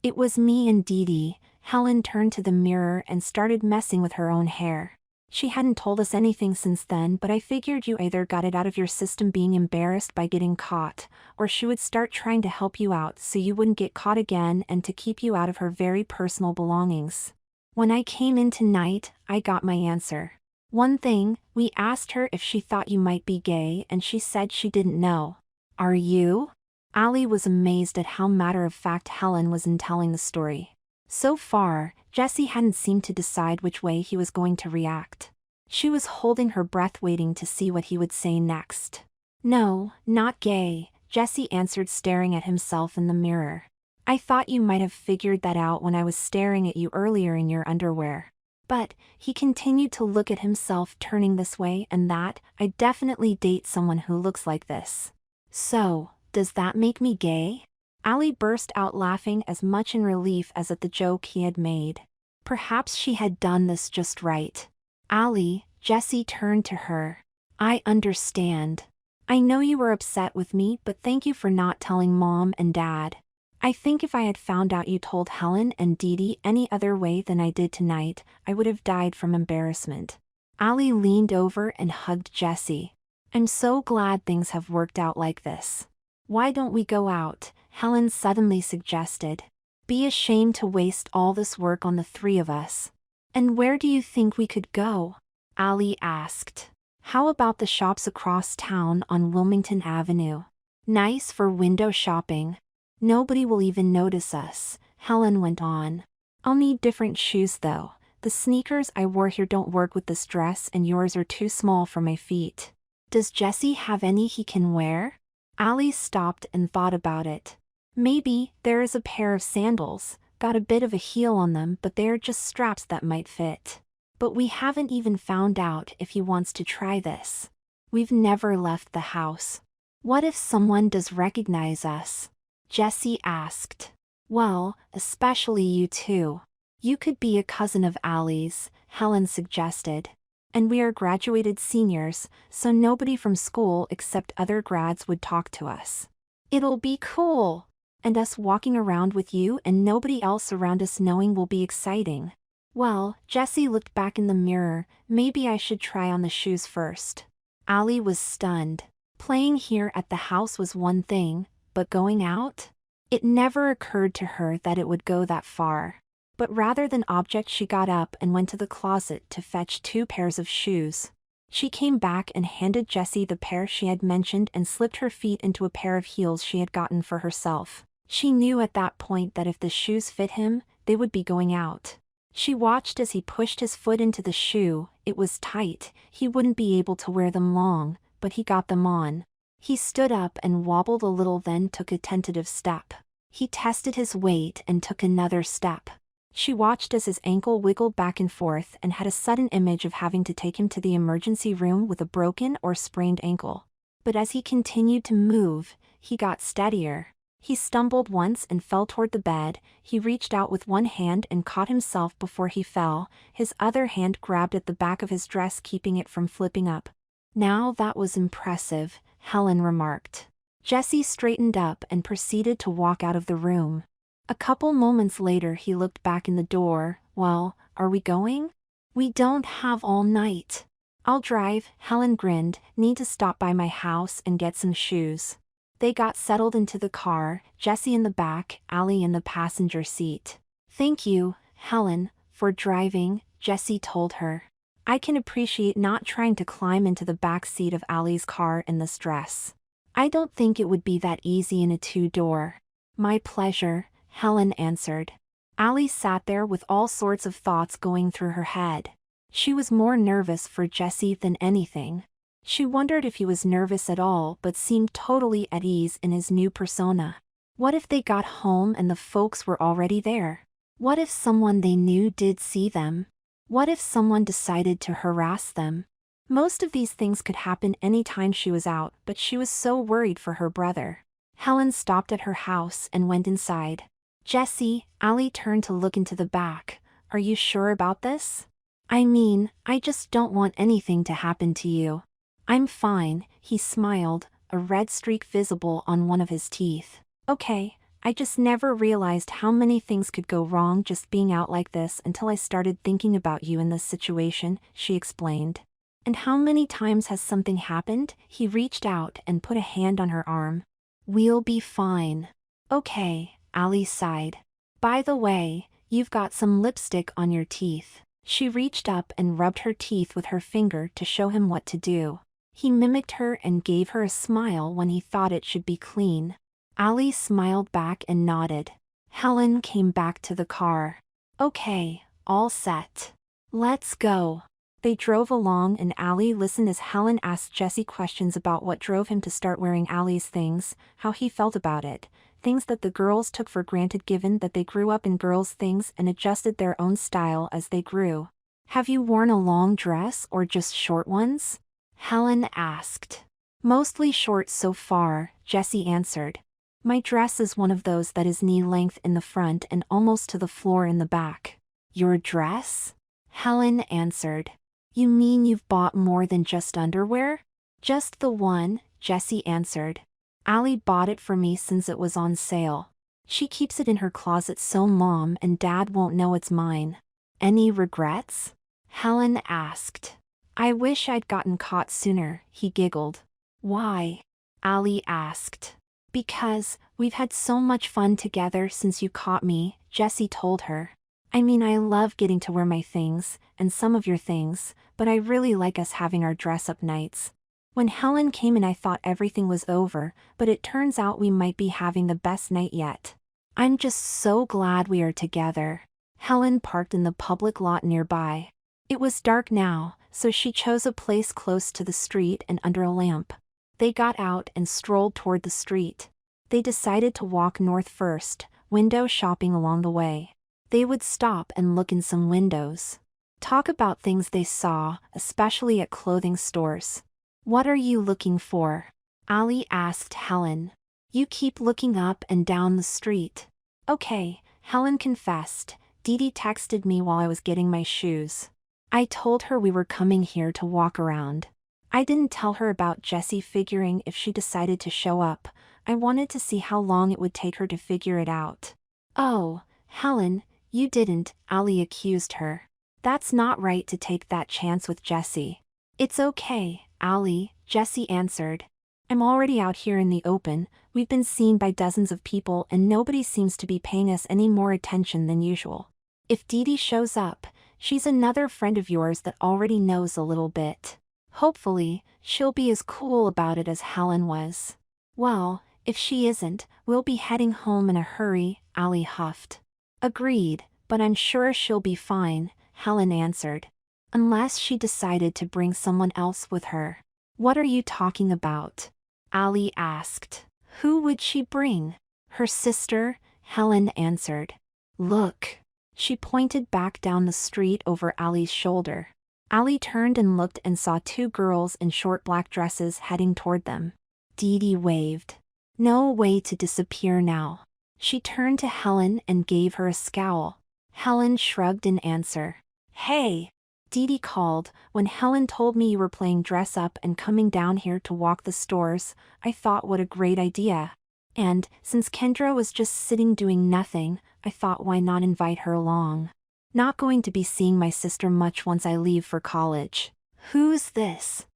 Speaker 1: It was me and Dee Dee." Helen turned to the mirror and started messing with her own hair. "She hadn't told us anything since then, but I figured you either got it out of your system being embarrassed by getting caught, or she would start trying to help you out so you wouldn't get caught again and to keep you out of her very personal belongings. When I came in tonight, I got my answer. One thing, we asked her if she thought you might be gay and she said she didn't know." "Are you?" Allie was amazed at how matter-of-fact Helen was in telling the story. So far, Jessie hadn't seemed to decide which way he was going to react. She was holding her breath waiting to see what he would say next. "No, not gay," Jessie answered staring at himself in the mirror. "I thought you might have figured that out when I was staring at you earlier in your underwear." But, he continued to look at himself turning this way and that, "I definitely date someone who looks like this." "So, does that make me gay?" Allie burst out laughing as much in relief as at the joke he had made. Perhaps she had done this just right. "Allie," Jessie turned to her. "I understand. I know you were upset with me, but thank you for not telling Mom and Dad. I think if I had found out you told Helen and Dee Dee any other way than I did tonight, I would have died from embarrassment." Allie leaned over and hugged Jessie. "I'm so glad things have worked out like this. Why don't we go out?" Helen suddenly suggested. "Be ashamed to waste all this work on the three of us." "And where do you think we could go?" Allie asked. "How about the shops across town on Wilmington Avenue?" Nice for window shopping. Nobody will even notice us, Helen went on. I'll need different shoes though. The sneakers I wore here don't work with this dress and yours are too small for my feet. Does Jesse have any he can wear? Allie stopped and thought about it. Maybe there is a pair of sandals, got a bit of a heel on them, but they are just straps that might fit. But we haven't even found out if he wants to try this. We've never left the house. What if someone does recognize us? Jesse asked. Well, especially you two. You could be a cousin of Allie's, Helen suggested. And we are graduated seniors, so nobody from school except other grads would talk to us. It'll be cool. And us walking around with you and nobody else around us knowing will be exciting. Well, Jesse looked back in the mirror. Maybe I should try on the shoes first. Allie was stunned. Playing here at the house was one thing, but going out? It never occurred to her that it would go that far. But rather than object, she got up and went to the closet to fetch 2 pairs of shoes. She came back and handed Jesse the pair she had mentioned and slipped her feet into a pair of heels she had gotten for herself. She knew at that point that if the shoes fit him, they would be going out. She watched as he pushed his foot into the shoe. It was tight, he wouldn't be able to wear them long, but he got them on. He stood up and wobbled a little, then took a tentative step. He tested his weight and took another step. She watched as his ankle wiggled back and forth and had a sudden image of having to take him to the emergency room with a broken or sprained ankle. But as he continued to move, he got steadier. He stumbled once and fell toward the bed. He reached out with one hand and caught himself before he fell. His other hand grabbed at the back of his dress, keeping it from flipping up. Now that was impressive, Helen remarked. Jesse straightened up and proceeded to walk out of the room. A couple moments later he looked back in the door. Well, are we going? We don't have all night. I'll drive, Helen grinned. Need to stop by my house and get some shoes. They got settled into the car, Jesse in the back, Allie in the passenger seat. Thank you, Helen, for driving, Jesse told her. I can appreciate not trying to climb into the back seat of Allie's car in this dress. I don't think it would be that easy in a 2-door. My pleasure, Helen answered. Allie sat there with all sorts of thoughts going through her head. She was more nervous for Jesse than anything. She wondered if he was nervous at all, but seemed totally at ease in his new persona. What if they got home and the folks were already there? What if someone they knew did see them? What if someone decided to harass them? Most of these things could happen any time she was out, but she was so worried for her brother. Helen stopped at her house and went inside. Jesse, Allie turned to look into the back. Are you sure about this? I mean, I just don't want anything to happen to you. I'm fine, he smiled, a red streak visible on one of his teeth. Okay, I just never realized how many things could go wrong just being out like this until I started thinking about you in this situation, she explained. And how many times has something happened? He reached out and put a hand on her arm. We'll be fine. Okay, Allie sighed. By the way, you've got some lipstick on your teeth. She reached up and rubbed her teeth with her finger to show him what to do. He mimicked her and gave her a smile when he thought it should be clean. Allie smiled back and nodded. Helen came back to the car. Okay, all set. Let's go. They drove along and Allie listened as Helen asked Jesse questions about what drove him to start wearing Allie's things, how he felt about it, things that the girls took for granted given that they grew up in girls' things and adjusted their own style as they grew. Have you worn a long dress or just short ones? Helen asked. Mostly short so far, Jesse answered. My dress is one of those that is knee-length in the front and almost to the floor in the back. Your dress? Helen answered. You mean you've bought more than just underwear? Just the one, Jesse answered. Allie bought it for me since it was on sale. She keeps it in her closet so Mom and Dad won't know it's mine. Any regrets? Helen asked. I wish I'd gotten caught sooner, he giggled. Why? Allie asked. Because, we've had so much fun together since you caught me, Jesse told her. I mean, I love getting to wear my things, and some of your things, but I really like us having our dress-up nights. When Helen came in I thought everything was over, but it turns out we might be having the best night yet. I'm just so glad we are together. Helen parked in the public lot nearby. It was dark now, so she chose a place close to the street and under a lamp. They got out and strolled toward the street. They decided to walk north first, window shopping along the way. They would stop and look in some windows. Talk about things they saw, especially at clothing stores. What are you looking for? Ali asked Helen. You keep looking up and down the street. Okay, Helen confessed. Didi texted me while I was getting my shoes. I told her we were coming here to walk around. I didn't tell her about Jessie figuring if she decided to show up. I wanted to see how long it would take her to figure it out. Oh, Helen, you didn't, Ali accused her. That's not right to take that chance with Jessie. It's okay, Ali, Jessie answered. I'm already out here in the open, we've been seen by dozens of people and nobody seems to be paying us any more attention than usual. If Didi shows up, she's another friend of yours that already knows a little bit. Hopefully, she'll be as cool about it as Helen was. Well, if she isn't, we'll be heading home in a hurry, Ali huffed. Agreed, but I'm sure she'll be fine, Helen answered. Unless she decided to bring someone else with her. What are you talking about? Ali asked. Who would she bring? Her sister, Helen answered. Look. She pointed back down the street over Ali's shoulder. Ali turned and looked and saw two girls in short black dresses heading toward them. Didi waved. No way to disappear now. She turned to Helen and gave her a scowl. Helen shrugged in answer. Hey! Didi called. When Helen told me you were playing dress up and coming down here to walk the stores, I thought what a great idea. And, since Kendra was just sitting doing nothing, I thought why not invite her along. Not going to be seeing my sister much once I leave for college. Who's this?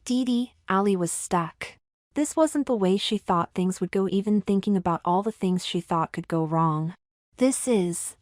Speaker 1: Didi, Ali was stuck. This wasn't the way she thought things would go, even thinking about all the things she thought could go wrong. This is,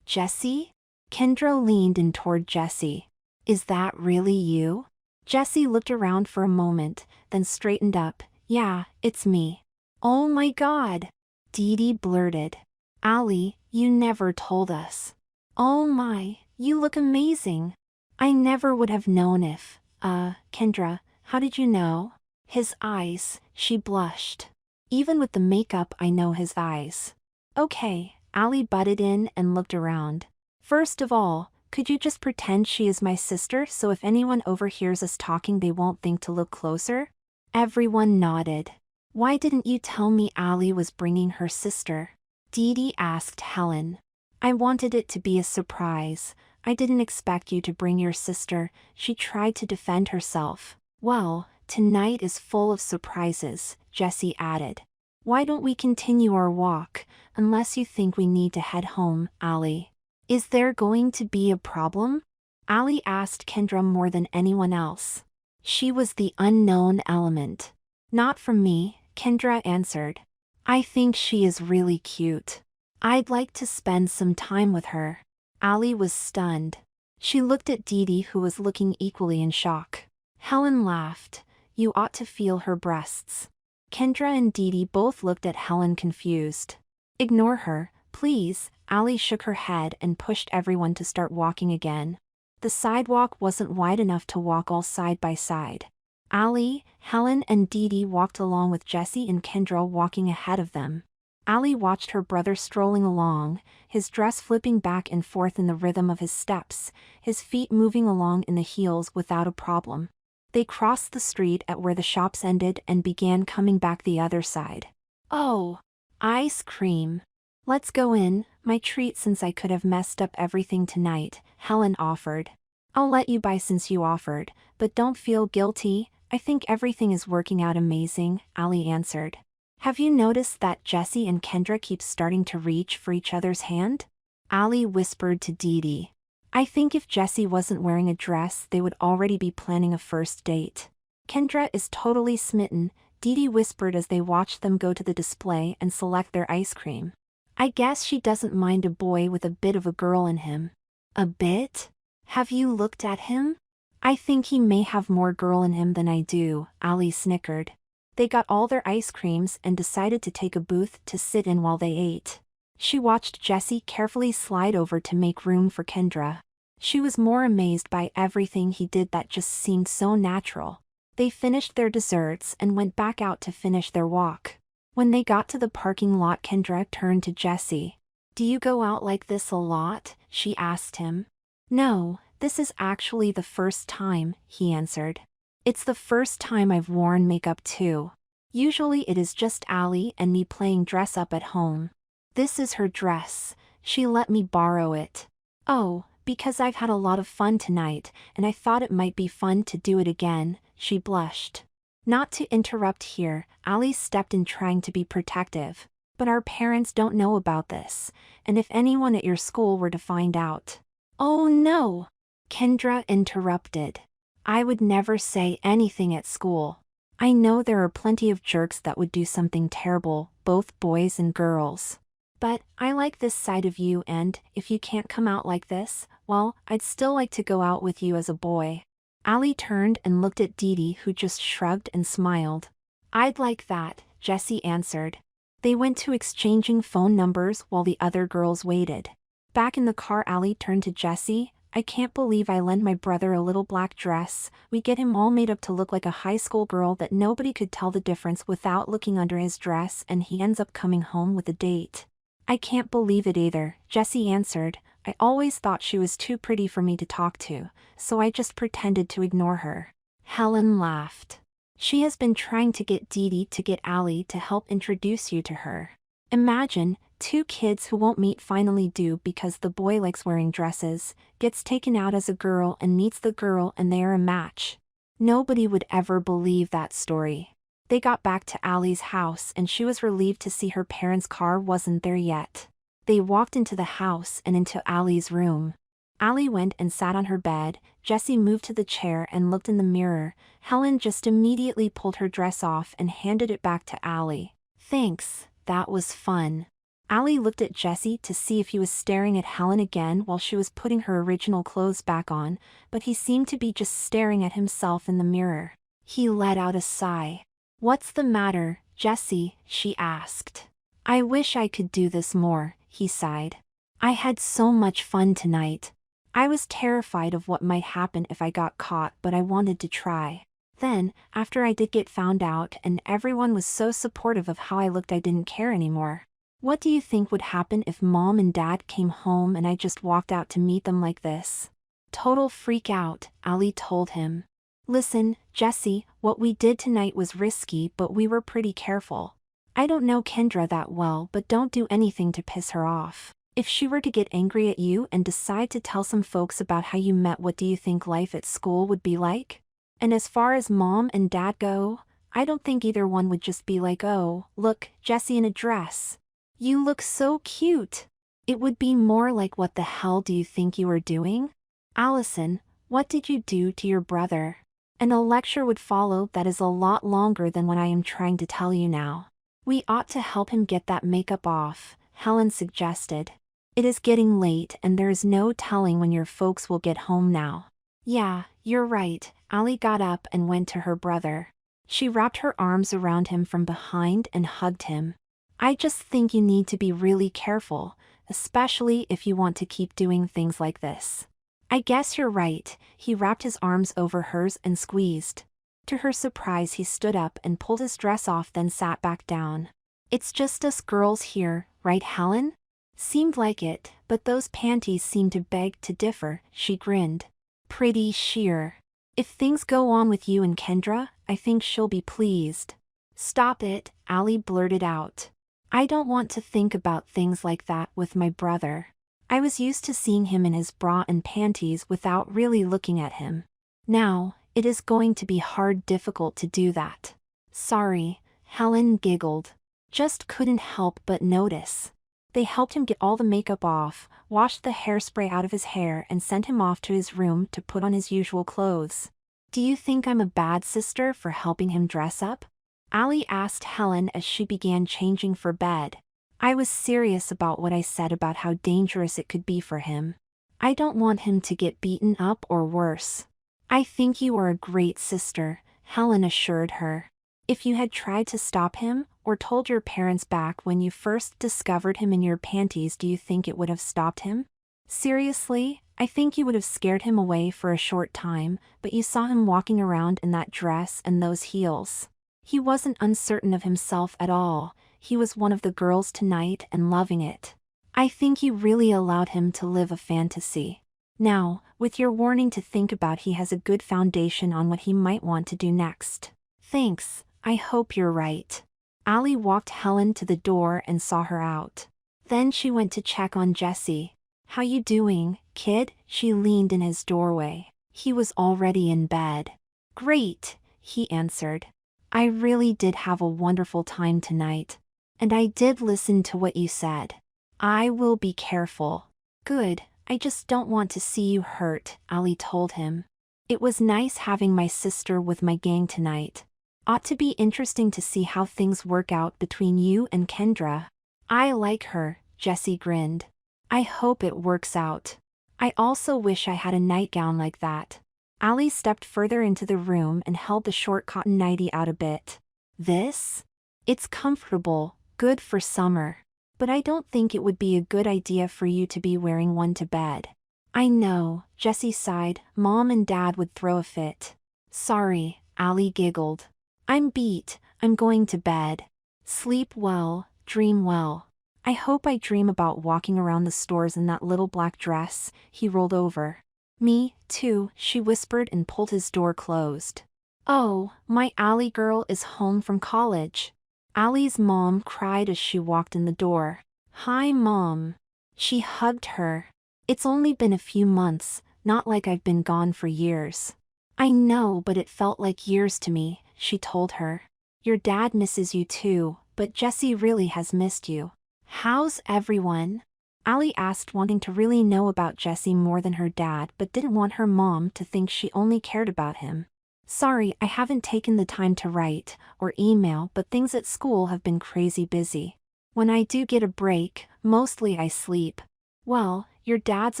Speaker 1: Jessie? Kendra leaned in toward Jessie. Is that really you? Jessie looked around for a moment, then straightened up. Yeah, it's me. Oh my God! Didi blurted. Ali, you never told us. Oh my, you look amazing. I never would have known if, Kendra, how did you know? His eyes, she blushed. Even with the makeup I know his eyes. Okay, Ali butted in and looked around. First of all, could you just pretend she is my sister so if anyone overhears us talking they won't think to look closer? Everyone nodded. Why didn't you tell me Ali was bringing her sister? Didi asked Helen. I wanted it to be a surprise. I didn't expect you to bring your sister, she tried to defend herself. Well, tonight is full of surprises, Jessie added. Why don't we continue our walk, unless you think we need to head home, Ali? Is there going to be a problem? Ali asked Kendra more than anyone else. She was the unknown element. Not from me, Kendra answered. I think she is really cute. I'd like to spend some time with her. Ali was stunned. She looked at Didi who was looking equally in shock. Helen laughed. You ought to feel her breasts. Kendra and Didi both looked at Helen confused. Ignore her, please, Ali shook her head and pushed everyone to start walking again. The sidewalk wasn't wide enough to walk all side by side. Ali, Helen and Didi walked along with Jessie and Kendra walking ahead of them. Ali watched her brother strolling along, his dress flipping back and forth in the rhythm of his steps, his feet moving along in the heels without a problem. They crossed the street at where the shops ended and began coming back the other side. Oh, ice cream. Let's go in, my treat since I could have messed up everything tonight, Helen offered. I'll let you buy since you offered, but don't feel guilty, I think everything is working out amazing, Ali answered. Have you noticed that Jessie and Kendra keep starting to reach for each other's hand? Ali whispered to Didi. I think if Jessie wasn't wearing a dress they would already be planning a first date. Kendra is totally smitten, Didi whispered as they watched them go to the display and select their ice cream. I guess she doesn't mind a boy with a bit of a girl in him. A bit? Have you looked at him? I think he may have more girl in him than I do, Ali snickered. They got all their ice creams and decided to take a booth to sit in while they ate. She watched Jessie carefully slide over to make room for Kendra. She was more amazed by everything he did that just seemed so natural. They finished their desserts and went back out to finish their walk. When they got to the parking lot, Kendra turned to Jessie. "Do you go out like this a lot?" she asked him. "No, this is actually the first time," he answered. "It's the first time I've worn makeup too. Usually it is just Ali and me playing dress up at home. This is her dress. She let me borrow it." "Oh, because I've had a lot of fun tonight, and I thought it might be fun to do it again," she blushed. "Not to interrupt here," Ali stepped in trying to be protective, "but our parents don't know about this, and if anyone at your school were to find out—" "Oh no!" Kendra interrupted. "I would never say anything at school. I know there are plenty of jerks that would do something terrible, both boys and girls. But I like this side of you, and if you can't come out like this, well, I'd still like to go out with you as a boy." Ali turned and looked at Dee, who just shrugged and smiled. "I'd like that," Jessie answered. They went to exchanging phone numbers while the other girls waited. Back in the car, Ali turned to Jessie. "I can't believe I lent my brother a little black dress. We get him all made up to look like a high school girl that nobody could tell the difference without looking under his dress, and he ends up coming home with a date." "I can't believe it either," Jessie answered. "I always thought she was too pretty for me to talk to, so I just pretended to ignore her." Helen laughed. "She has been trying to get Dee to get Ali to help introduce you to her. Imagine, two kids who won't meet finally do because the boy likes wearing dresses, gets taken out as a girl and meets the girl and they are a match. Nobody would ever believe that story." They got back to Ali's house and she was relieved to see her parents' car wasn't there yet. They walked into the house and into Ali's room. Ali went and sat on her bed. Jessie moved to the chair and looked in the mirror. Helen just immediately pulled her dress off and handed it back to Ali. "Thanks, that was fun." Ali looked at Jessie to see if he was staring at Helen again while she was putting her original clothes back on, but he seemed to be just staring at himself in the mirror. He let out a sigh. "What's the matter, Jessie?" she asked. "I wish I could do this more," he sighed. "I had so much fun tonight. I was terrified of what might happen if I got caught, but I wanted to try. Then, after I did get found out and everyone was so supportive of how I looked, I didn't care anymore. What do you think would happen if Mom and Dad came home and I just walked out to meet them like this?" "Total freak out," Ali told him. "Listen, Jessie, what we did tonight was risky, but we were pretty careful. I don't know Kendra that well, but don't do anything to piss her off. If she were to get angry at you and decide to tell some folks about how you met, what do you think life at school would be like? And as far as Mom and Dad go, I don't think either one would just be like, 'Oh, look, Jessie in a dress. You look so cute.' It would be more like, 'What the hell do you think you are doing? Allison, what did you do to your brother?' And a lecture would follow that is a lot longer than what I am trying to tell you now." "We ought to help him get that makeup off," Helen suggested. "It is getting late and there is no telling when your folks will get home now." "Yeah, you're right." Ali got up and went to her brother. She wrapped her arms around him from behind and hugged him. "I just think you need to be really careful, especially if you want to keep doing things like this." "I guess you're right." He wrapped his arms over hers and squeezed. To her surprise, he stood up and pulled his dress off, then sat back down. "It's just us girls here, right, Helen?" "Seemed like it, but those panties seem to beg to differ," she grinned. "Pretty sheer. If things go on with you and Kendra, I think she'll be pleased." "Stop it," Ali blurted out. "I don't want to think about things like that with my brother. I was used to seeing him in his bra and panties without really looking at him. Now, it is going to be difficult to do that." "Sorry," Helen giggled. "Just couldn't help but notice." They helped him get all the makeup off, washed the hairspray out of his hair and sent him off to his room to put on his usual clothes. "Do you think I'm a bad sister for helping him dress up?" Ali asked Helen as she began changing for bed. "I was serious about what I said about how dangerous it could be for him. I don't want him to get beaten up or worse. I think you are a great sister, Helen assured her. If you had tried to stop him, or told your parents back when you first discovered him in your panties, do you think it would have stopped him? Seriously, I think you would have scared him away for a short time, but you saw him walking around in that dress and those heels. He wasn't uncertain of himself at all, he was one of the girls tonight and loving it. I think you really allowed him to live a fantasy. Now, with your warning to think about, he has a good foundation on what he might want to do next. Thanks, I hope you're right. Allie walked Helen to the door and saw her out. Then she went to check on Jesse. How you doing, kid? She leaned in his doorway. He was already in bed. Great, he answered. I really did have a wonderful time tonight. And I did listen to what you said. I will be careful. Good, I just don't want to see you hurt, Allie told him. It was nice having my sister with my gang tonight. Ought to be interesting to see how things work out between you and Kendra. I like her, Jesse grinned. I hope it works out. I also wish I had a nightgown like that. Allie stepped further into the room and held the short cotton nightie out a bit. This? It's comfortable, good for summer. But I don't think it would be a good idea for you to be wearing one to bed. I know, Jesse sighed. Mom and Dad would throw a fit. Sorry, Allie giggled. I'm beat, I'm going to bed. Sleep well, dream well. I hope I dream about walking around the stores in that little black dress. He rolled over. Me, too, she whispered and pulled his door closed. Oh, my Allie girl is home from college. Allie's mom cried as she walked in the door. Hi, Mom. She hugged her. It's only been a few months, not like I've been gone for years. I know, but it felt like years to me, she told her. Your dad misses you too, but Jesse really has missed you. How's everyone? Allie asked, wanting to really know about Jesse more than her dad, but didn't want her mom to think she only cared about him. Sorry, I haven't taken the time to write or email, but things at school have been crazy busy. When I do get a break, mostly I sleep. Well, your dad's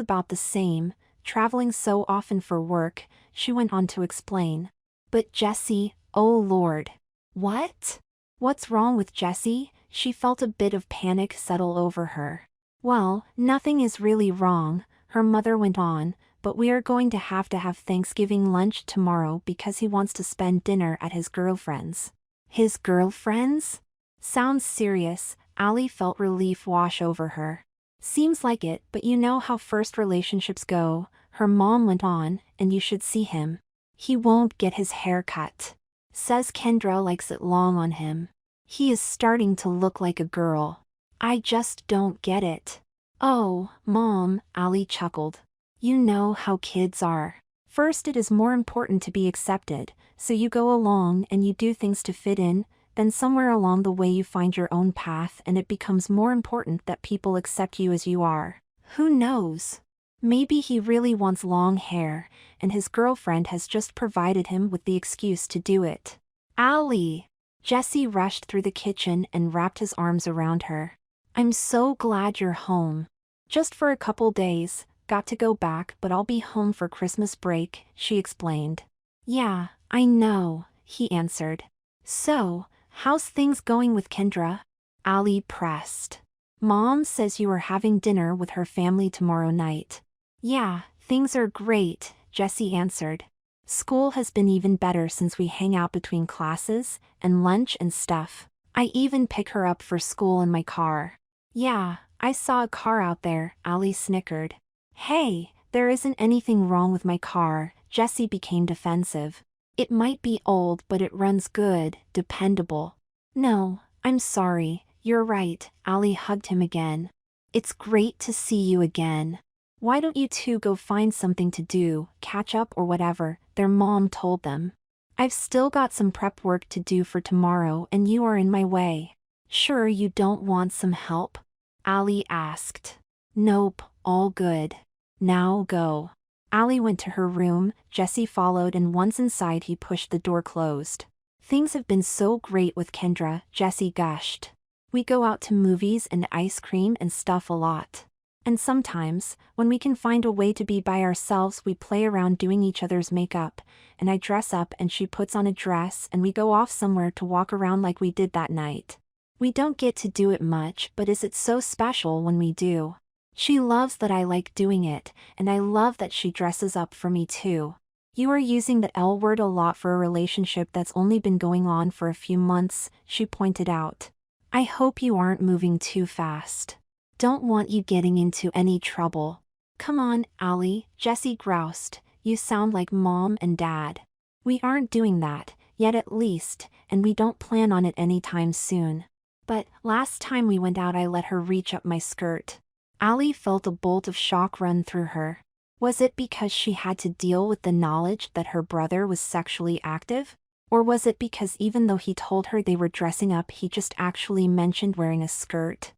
Speaker 1: about the same, traveling so often for work, she went on to explain. But Jesse, oh Lord. What? What's wrong with Jesse? She felt a bit of panic settle over her. Well, nothing is really wrong, her mother went on, but we are going to have Thanksgiving lunch tomorrow because he wants to spend dinner at his girlfriend's. His girlfriend's? Sounds serious, Allie felt relief wash over her. Seems like it, but you know how first relationships go, her mom went on, and you should see him. He won't get his hair cut. Says Kendra likes it long on him. He is starting to look like a girl. I just don't get it. Oh, Mom, Allie chuckled. You know how kids are. First it is more important to be accepted, so you go along and you do things to fit in, then somewhere along the way you find your own path and it becomes more important that people accept you as you are. Who knows? Maybe he really wants long hair, and his girlfriend has just provided him with the excuse to do it. Allie! Jesse rushed through the kitchen and wrapped his arms around her. I'm so glad you're home. Just for a couple days, got to go back, but I'll be home for Christmas break, she explained. Yeah, I know, he answered. So, how's things going with Kendra? Allie pressed. Mom says you are having dinner with her family tomorrow night. Yeah, things are great, Jesse answered. School has been even better since we hang out between classes, and lunch and stuff. I even pick her up for school in my car. Yeah, I saw a car out there, Allie snickered. Hey, there isn't anything wrong with my car, Jesse became defensive. It might be old, but it runs good, dependable. No, I'm sorry, you're right, Allie hugged him again. It's great to see you again. Why don't you two go find something to do, catch up or whatever, their mom told them. I've still got some prep work to do for tomorrow and you are in my way. Sure you don't want some help? Allie asked. Nope, all good. Now go. Allie went to her room, Jesse followed, and once inside he pushed the door closed. Things have been so great with Kendra, Jesse gushed. We go out to movies and ice cream and stuff a lot. And sometimes, when we can find a way to be by ourselves, we play around doing each other's makeup, and I dress up and she puts on a dress and we go off somewhere to walk around like we did that night. We don't get to do it much, but is it so special when we do? She loves that I like doing it, and I love that she dresses up for me too. You are using the L word a lot for a relationship that's only been going on for a few months, she pointed out. I hope you aren't moving too fast. Don't want you getting into any trouble. Come on, Allie, Jessie groused. You sound like mom and dad. We aren't doing that, yet at least, and we don't plan on it anytime soon. But last time we went out I let her reach up my skirt. Allie felt a bolt of shock run through her. Was it because she had to deal with the knowledge that her brother was sexually active? Or was it because even though he told her they were dressing up he just actually mentioned wearing a skirt?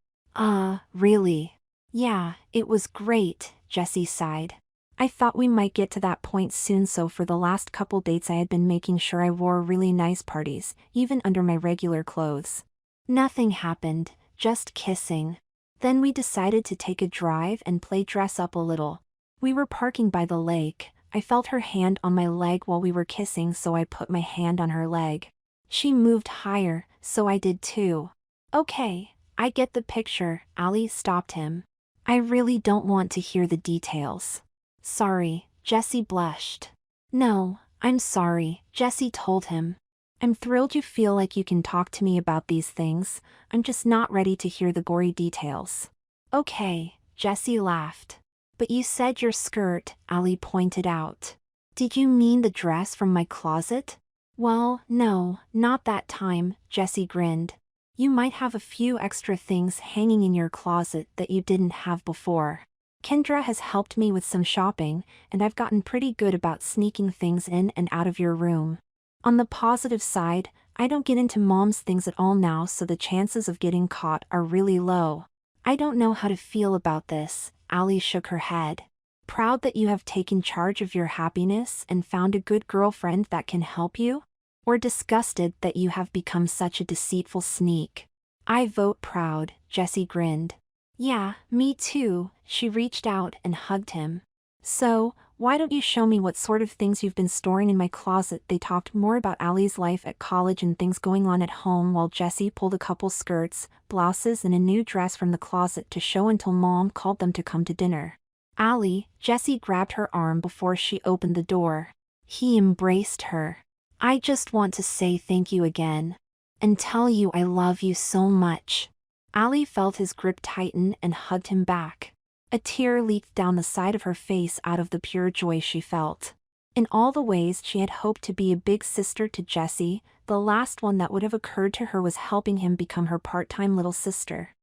Speaker 1: Really? Yeah, it was great, Jessie sighed. I thought we might get to that point soon, so for the last couple dates I had been making sure I wore really nice parties, even under my regular clothes. Nothing happened, just kissing. Then we decided to take a drive and play dress up a little. We were parking by the lake. I felt her hand on my leg while we were kissing, so I put my hand on her leg. She moved higher, so I did too. Okay, I get the picture, Allie stopped him. I really don't want to hear the details. Sorry, Jessie blushed. No, I'm sorry, Jessie told him. I'm thrilled you feel like you can talk to me about these things. I'm just not ready to hear the gory details. Okay, Jessie laughed. But you said your skirt, Allie pointed out. Did you mean the dress from my closet? Well, no, not that time, Jessie grinned. You might have a few extra things hanging in your closet that you didn't have before. Kendra has helped me with some shopping, and I've gotten pretty good about sneaking things in and out of your room. On the positive side, I don't get into mom's things at all now, so the chances of getting caught are really low. I don't know how to feel about this, Allie shook her head. Proud that you have taken charge of your happiness and found a good girlfriend that can help you? Or disgusted that you have become such a deceitful sneak? I vote proud, Jessie grinned. Yeah, me too, she reached out and hugged him. So, why don't you show me what sort of things you've been storing in my closet? They talked more about Allie's life at college and things going on at home while Jessie pulled a couple skirts, blouses and a new dress from the closet to show until Mom called them to come to dinner. Allie, Jessie grabbed her arm before she opened the door. He embraced her. I just want to say thank you again. And tell you I love you so much. Allie felt his grip tighten and hugged him back. A tear leaked down the side of her face out of the pure joy she felt. In all the ways she had hoped to be a big sister to Jessie, the last one that would have occurred to her was helping him become her part-time little sister.